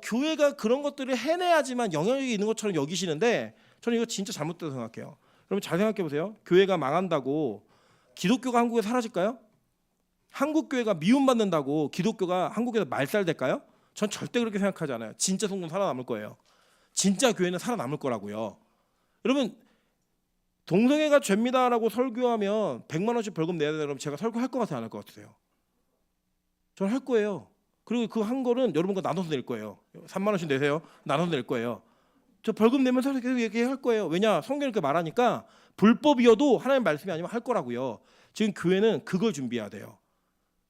A: 교회가 그런 것들을 해내야지만 영향력이 있는 것처럼 여기시는데 저는 이거 진짜 잘못됐다고 생각해요. 여러분 잘 생각해 보세요. 교회가 망한다고 기독교가 한국에 사라질까요? 한국 교회가 미움받는다고 기독교가 한국에서 말살될까요? 전 절대 그렇게 생각하지 않아요. 진짜 성도는 살아남을 거예요. 진짜 교회는 살아남을 거라고요. 여러분 동성애가 죄입니다라고 설교하면 100만 원씩 벌금 내야 되면 제가 설교할 것 같아요, 안 할 것 같으세요? 저는 할 거예요. 그리고 그 한 거는 여러분과 나눠서 낼 거예요. 3만 원씩 내세요. 나눠서 낼 거예요. 저 벌금 내면서 계속 얘기할 거예요. 왜냐? 성경이 그렇게 말하니까 불법이어도 하나님 말씀이 아니면 할 거라고요. 지금 교회는 그걸 준비해야 돼요.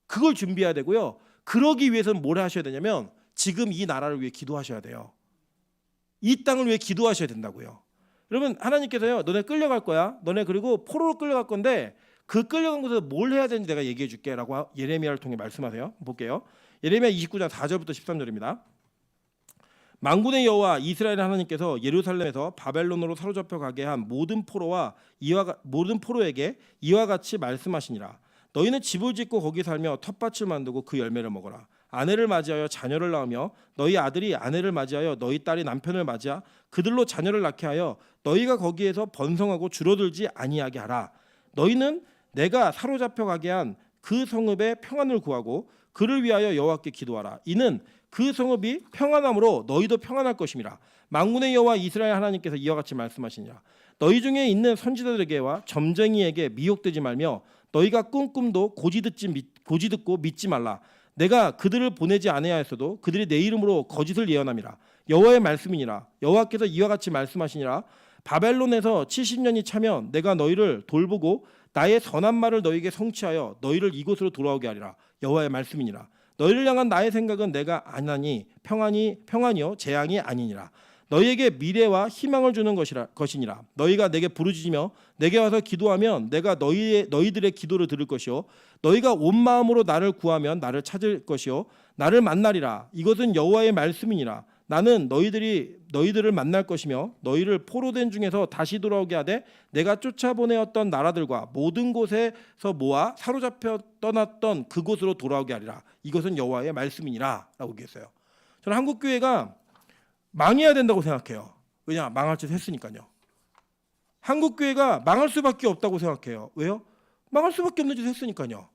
A: 그걸 준비해야 되고요. 그러기 위해서는 뭘 하셔야 되냐면 지금 이 나라를 위해 기도하셔야 돼요. 이 땅을 위해 기도하셔야 된다고요. 여러분 하나님께서요. 너네 끌려갈 거야. 너네 그리고 포로로 끌려갈 건데 그 끌려간 곳에서 뭘 해야 되는지 내가 얘기해 줄게 라고 예레미야를 통해 말씀하세요. 볼게요. 예레미야 29장 4절부터 13절입니다. 만군의 여호와 이스라엘 하나님께서 예루살렘에서 바벨론으로 사로잡혀 가게 한 모든 포로에게 이와 같이 말씀하시니라. 너희는 집을 짓고 거기 살며 텃밭을 만들고 그 열매를 먹어라. 아내를 맞이하여 자녀를 낳으며 너희 아들이 아내를 맞이하여 너희 딸이 남편을 맞이하 그들로 자녀를 낳게 하여 너희가 거기에서 번성하고 줄어들지 아니하게 하라. 너희는 내가 사로잡혀 가게 한 그 성읍의 평안을 구하고 그를 위하여 여호와께 기도하라. 이는 그 성읍이 평안함으로 너희도 평안할 것임이라. 만군의 여호와 이스라엘 하나님께서 이와 같이 말씀하시니라. 너희 중에 있는 선지자들에게와 점쟁이에게 미혹되지 말며 너희가 꾼 꿈도 고지 듣고 믿지 말라. 내가 그들을 보내지 아니하였어도 그들이 내 이름으로 거짓을 예언함이라. 여호와의 말씀이니라. 여호와께서 이와 같이 말씀하시니라. 바벨론에서 70년이 차면 내가 너희를 돌보고 나의 선한 말을 너희에게 성취하여 너희를 이곳으로 돌아오게 하리라. 여호와의 말씀이니라. 너희를 향한 나의 생각은 내가 아나니 평안이요 재앙이 아니니라. 너희에게 미래와 희망을 주는 것이니라. 너희가 내게 부르짖으며 내게 와서 기도하면 내가 너희들의 기도를 들을 것이요 너희가 온 마음으로 나를 구하면 나를 찾을 것이요 나를 만나리라. 이것은 여호와의 말씀이니라. 나는 너희들을 만날 것이며 너희를 포로된 중에서 다시 돌아오게 하되 내가 쫓아보내었던 나라들과 모든 곳에서 모아 사로잡혀 떠났던 그곳으로 돌아오게 하리라. 이것은 여호와의 말씀이니라 라고 얘기했어요. 저는 한국 교회가 망해야 된다고 생각해요. 왜냐? 망할 짓 했으니까요. 한국 교회가 망할 수밖에 없다고 생각해요. 왜요? 망할 수밖에 없는 짓 했으니까요.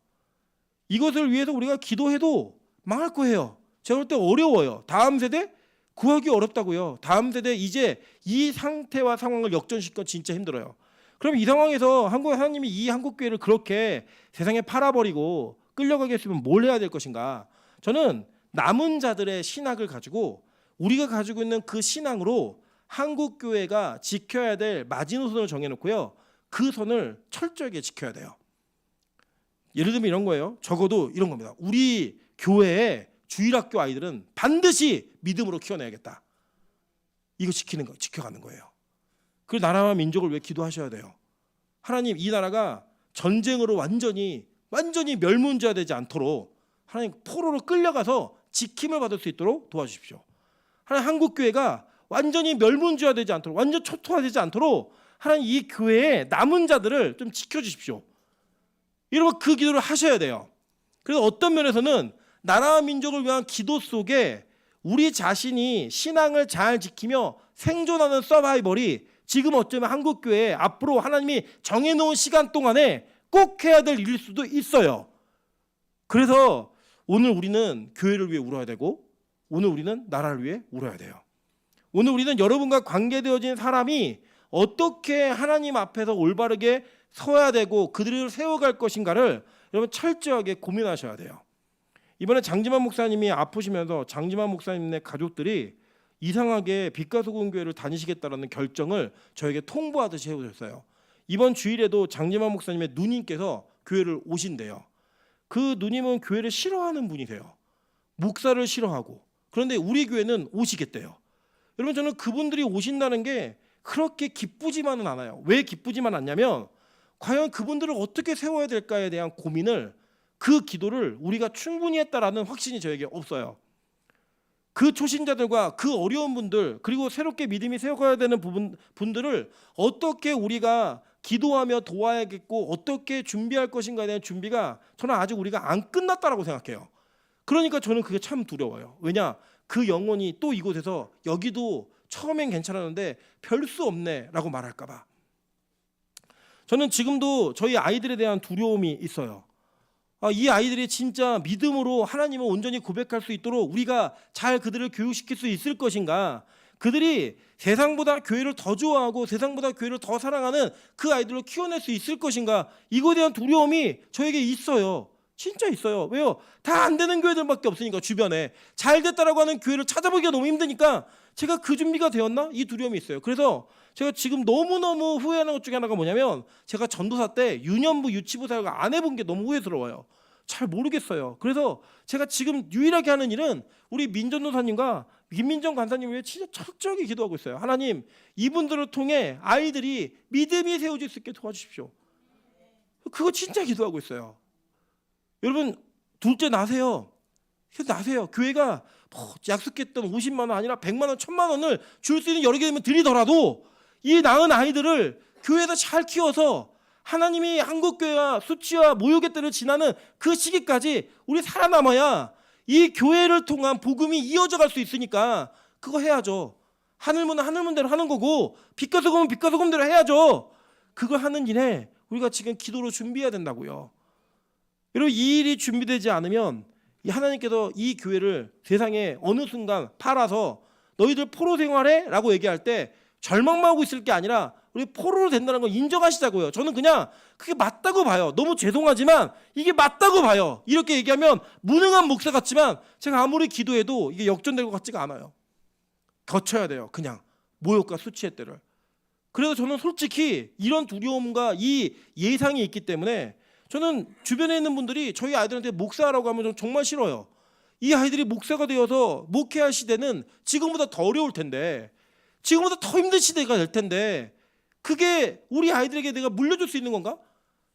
A: 이것을 위해서 우리가 기도해도 망할 거예요. 제가 볼 때 어려워요. 다음 세대 구하기 어렵다고요. 다음 세대 이제 이 상태와 상황을 역전시키기 진짜 힘들어요. 그럼 이 상황에서 하나님이 이 한국 교회를 그렇게 세상에 팔아버리고 끌려가게 했으면 뭘 해야 될 것인가? 저는 남은 자들의 신학을 가지고 우리가 가지고 있는 그 신앙으로 한국 교회가 지켜야 될 마지노선을 정해놓고요. 그 선을 철저하게 지켜야 돼요. 예를 들면 이런 거예요. 적어도 이런 겁니다. 우리 교회에 주일학교 아이들은 반드시 믿음으로 키워내야겠다. 이거 지켜가는 거예요. 그리고 나라와 민족을 위해 기도하셔야 돼요. 하나님 이 나라가 전쟁으로 완전히 멸문지화되지 않도록 하나님 포로로 끌려가서 지킴을 받을 수 있도록 도와주십시오. 하나님 한국 교회가 완전히 멸문주화되지 않도록, 완전 초토화되지 않도록 하나님 이 교회의 남은 자들을 좀 지켜주십시오. 여러분 그 기도를 하셔야 돼요. 그래서 어떤 면에서는 나라와 민족을 위한 기도 속에 우리 자신이 신앙을 잘 지키며 생존하는 서바이벌이 지금 어쩌면 한국교회에 앞으로 하나님이 정해놓은 시간 동안에 꼭 해야 될 일일 수도 있어요. 그래서 오늘 우리는 교회를 위해 울어야 되고 오늘 우리는 나라를 위해 울어야 돼요. 오늘 우리는 여러분과 관계되어진 사람이 어떻게 하나님 앞에서 올바르게 서야 되고 그들을 세워갈 것인가를 여러분 철저하게 고민하셔야 돼요. 이번에 장지만 목사님이 아프시면서 장지만 목사님의 가족들이 이상하게 빛과 소금 교회를 다니시겠다라는 결정을 저에게 통보하듯이 해오셨어요. 이번 주일에도 장지만 목사님의 누님께서 교회를 오신대요. 그 누님은 교회를 싫어하는 분이세요. 목사를 싫어하고. 그런데 우리 교회는 오시겠대요. 여러분 저는 그분들이 오신다는 게 그렇게 기쁘지만은 않아요. 왜 기쁘지만 않냐면 과연 그분들을 어떻게 세워야 될까에 대한 고민을 그 기도를 우리가 충분히 했다라는 확신이 저에게 없어요. 그 초신자들과 그 어려운 분들 그리고 새롭게 믿음이 세워가야 되는 분들을 어떻게 우리가 기도하며 도와야겠고 어떻게 준비할 것인가에 대한 준비가 저는 아직 우리가 안 끝났다라고 생각해요. 그러니까 저는 그게 참 두려워요. 왜냐? 그 영혼이 또 이곳에서 여기도 처음엔 괜찮았는데 별 수 없네 라고 말할까 봐. 저는 지금도 저희 아이들에 대한 두려움이 있어요. 이 아이들이 진짜 믿음으로 하나님을 온전히 고백할 수 있도록 우리가 잘 그들을 교육시킬 수 있을 것인가. 그들이 세상보다 교회를 더 좋아하고 세상보다 교회를 더 사랑하는 그 아이들을 키워낼 수 있을 것인가. 이거에 대한 두려움이 저에게 있어요. 진짜 있어요. 왜요? 다 안 되는 교회들밖에 없으니까 주변에. 잘 됐다라고 하는 교회를 찾아보기가 너무 힘드니까 제가 그 준비가 되었나? 이 두려움이 있어요. 그래서 제가 지금 너무너무 후회하는 것 중에 하나가 뭐냐면 제가 전도사 때 유년부 유치부 사역을 안 해본 게 너무 후회스러워요. 잘 모르겠어요. 그래서 제가 지금 유일하게 하는 일은 우리 민전도사님과 김민정 간사님 위해 진짜 철저하게 기도하고 있어요. 하나님 이분들을 통해 아이들이 믿음이 세워질 수 있게 도와주십시오. 그거 진짜 기도하고 있어요. 여러분 둘째 나세요. 나세요. 교회가 약속했던 50만 원 아니라 100만 원, 1000만 원을 줄 수 있는 여러 개 되면 드리더라도 이 낳은 아이들을 교회에서 잘 키워서 하나님이 한국교회와 수치와 모욕의 때를 지나는 그 시기까지 우리 살아남아야 이 교회를 통한 복음이 이어져 갈 수 있으니까 그거 해야죠. 하늘문은 하늘문대로 하는 거고 빛과 소금은 빛과 소금대로 해야죠. 그걸 하는 일에 우리가 지금 기도로 준비해야 된다고요. 여러분 이 일이 준비되지 않으면 하나님께서 이 교회를 세상에 어느 순간 팔아서 너희들 포로 생활해? 라고 얘기할 때 절망만 하고 있을 게 아니라 우리 포로로 된다는 걸 인정하시자고요. 저는 그냥 그게 맞다고 봐요. 너무 죄송하지만 이게 맞다고 봐요. 이렇게 얘기하면 무능한 목사 같지만 제가 아무리 기도해도 이게 역전될 것 같지가 않아요. 거쳐야 돼요. 그냥 모욕과 수치의 때를. 그래서 저는 솔직히 이런 두려움과 이 예상이 있기 때문에 저는 주변에 있는 분들이 저희 아이들한테 목사라고 하면 좀 정말 싫어요. 이 아이들이 목사가 되어서 목회할 시대는 지금보다 더 어려울 텐데 지금보다 더 힘든 시대가 될 텐데 그게 우리 아이들에게 내가 물려줄 수 있는 건가?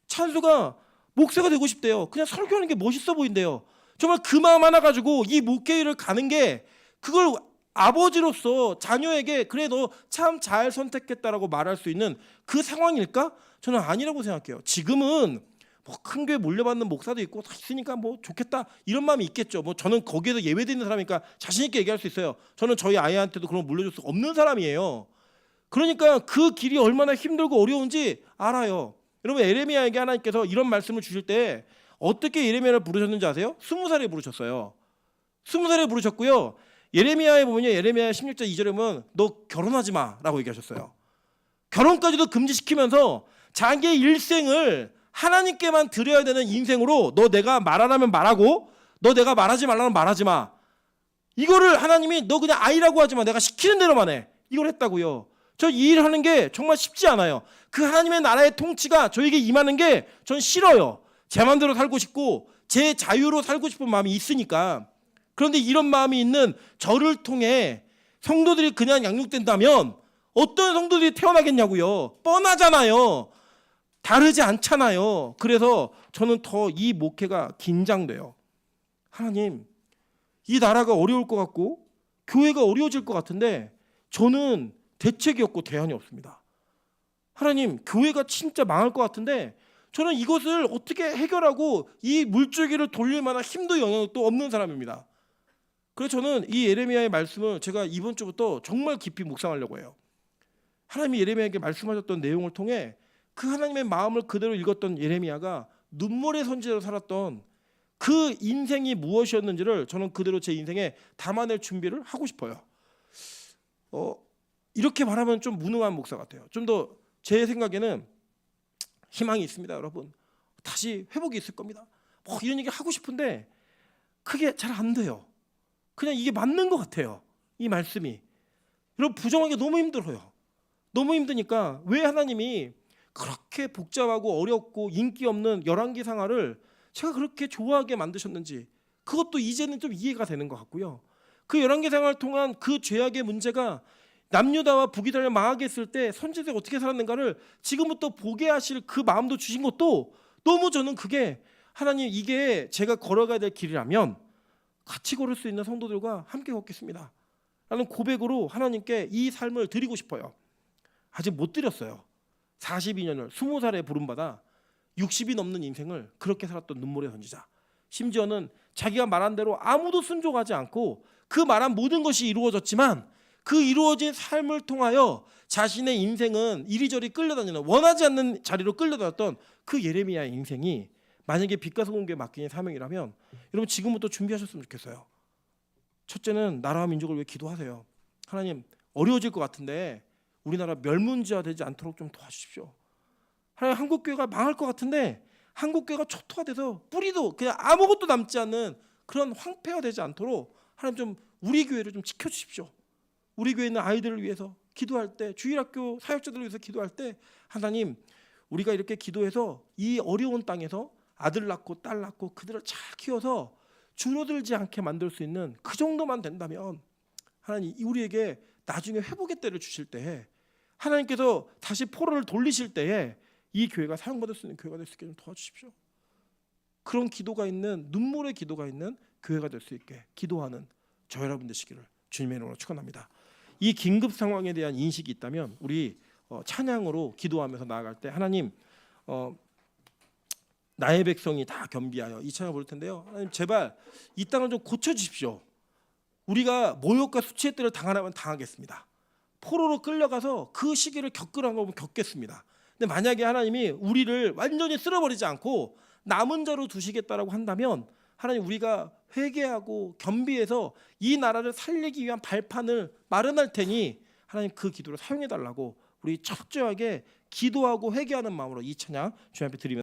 A: 찬수가 목사가 되고 싶대요. 그냥 설교하는 게 멋있어 보인대요. 정말 그 마음 하나 가지고 이 목회를 가는 게 그걸 아버지로서 자녀에게 그래 너 참 잘 선택했다라고 말할 수 있는 그 상황일까? 저는 아니라고 생각해요. 지금은 뭐 큰 교회 몰려받는 목사도 있고 다 있으니까 뭐 좋겠다 이런 마음이 있겠죠. 뭐 저는 거기에서 예외되어 있는 사람이니까 자신 있게 얘기할 수 있어요. 저는 저희 아이한테도 그런 거 물려줄 수 없는 사람이에요. 그러니까 그 길이 얼마나 힘들고 어려운지 알아요. 여러분 예레미야에게 하나님께서 이런 말씀을 주실 때 어떻게 예레미야를 부르셨는지 아세요? 20살에 부르셨어요. 20살에 부르셨고요. 예레미야에 보면요. 예레미야 16장 2절에 보면 너 결혼하지 마라고 얘기하셨어요. 결혼까지도 금지시키면서 자기의 일생을 하나님께만 드려야 되는 인생으로 너 내가 말하라면 말하고 너 내가 말하지 말라면 말하지 마. 이거를 하나님이 너 그냥 아이라고 하지 마. 내가 시키는 대로만 해. 이걸 했다고요. 저 이 일을 하는 게 정말 쉽지 않아요. 그 하나님의 나라의 통치가 저에게 임하는 게 전 싫어요. 제 마음대로 살고 싶고 제 자유로 살고 싶은 마음이 있으니까. 그런데 이런 마음이 있는 저를 통해 성도들이 그냥 양육된다면 어떤 성도들이 태어나겠냐고요. 뻔하잖아요. 다르지 않잖아요. 그래서 저는 더 이 목회가 긴장돼요. 하나님, 이 나라가 어려울 것 같고 교회가 어려워질 것 같은데 저는 대책이 없고 대안이 없습니다. 하나님, 교회가 진짜 망할 것 같은데 저는 이것을 어떻게 해결하고 이 물줄기를 돌릴 만한 힘도 영향도 없는 사람입니다. 그래서 저는 이 예레미야의 말씀을 제가 이번 주부터 정말 깊이 묵상하려고 해요. 하나님이 예레미야에게 말씀하셨던 내용을 통해 그 하나님의 마음을 그대로 읽었던 예레미야가 눈물의 선지자로 살았던 그 인생이 무엇이었는지를 저는 그대로 제 인생에 담아낼 준비를 하고 싶어요. 이렇게 말하면 좀 무능한 목사 같아요. 좀 더 제 생각에는 희망이 있습니다, 여러분. 다시 회복이 있을 겁니다. 이런 얘기 하고 싶은데 그게 잘 안 돼요. 그냥 이게 맞는 것 같아요, 이 말씀이. 여러분, 부정하기 너무 힘들어요. 너무 힘드니까 왜 하나님이 그렇게 복잡하고 어렵고 인기 없는 열왕기상하를 제가 그렇게 좋아하게 만드셨는지 그것도 이제는 좀 이해가 되는 것 같고요. 그 열왕기상하를 통한 그 죄악의 문제가 남유다와 북이스라엘 망하게 했을 때 선지자가 어떻게 살았는가를 지금부터 보게 하실 그 마음도 주신 것도 너무 저는 그게 하나님, 이게 제가 걸어가야 될 길이라면 같이 걸을 수 있는 성도들과 함께 걷겠습니다 라는 고백으로 하나님께 이 삶을 드리고 싶어요. 아직 못 드렸어요. 42년을 20살에 부름받아 60이 넘는 인생을 그렇게 살았던 눈물의 선지자, 심지어는 자기가 말한 대로 아무도 순종하지 않고 그 말한 모든 것이 이루어졌지만 그 이루어진 삶을 통하여 자신의 인생은 이리저리 끌려다니는, 원하지 않는 자리로 끌려다녔던 그 예레미야의 인생이 만약에 빛과 소금교에 맡긴 사명이라면 여러분, 지금부터 준비하셨으면 좋겠어요. 첫째는 나라와 민족을 위해 기도하세요. 하나님, 어려워질 것 같은데 우리나라 멸문지화 되지 않도록 좀 도와주십시오. 하나님, 한국교회가 망할 것 같은데 한국교회가 초토화돼서 뿌리도 그냥 아무것도 남지 않는 그런 황폐화 되지 않도록 하나님 좀 우리 교회를 좀 지켜주십시오. 우리 교회 있는 아이들을 위해서 기도할 때, 주일학교 사역자들을 위해서 기도할 때 하나님, 우리가 이렇게 기도해서 이 어려운 땅에서 아들 낳고 딸 낳고 그들을 잘 키워서 줄어들지 않게 만들 수 있는 그 정도만 된다면 하나님, 우리에게 나중에 회복의 때를 주실 때에 하나님께서 다시 포로를 돌리실 때에 이 교회가 사용받을 수 있는 교회가 될 수 있게 좀 도와주십시오. 그런 기도가 있는, 눈물의 기도가 있는 교회가 될 수 있게 기도하는 저 여러분 되시기를 주님의 이름으로 축원합니다. 이 긴급 상황에 대한 인식이 있다면 우리 찬양으로 기도하면서 나아갈 때 하나님, 나의 백성이 다 겸비하여 이 찬양 부를 텐데요. 하나님, 제발 이 땅을 좀 고쳐주십시오. 우리가 모욕과 수치의 때를 당하라면 당하겠습니다. 포로로 끌려가서 그 시기를 겪으라고 하면 겪겠습니다. 근데 만약에 하나님이 우리를 완전히 쓸어버리지 않고 남은 자로 두시겠다라고 한다면 하나님, 우리가 회개하고 겸비해서 이 나라를 살리기 위한 발판을 마련할 테니 하나님, 그 기도를 사용해달라고 우리 철저하게 기도하고 회개하는 마음으로 이 찬양 주님 앞에 드리면서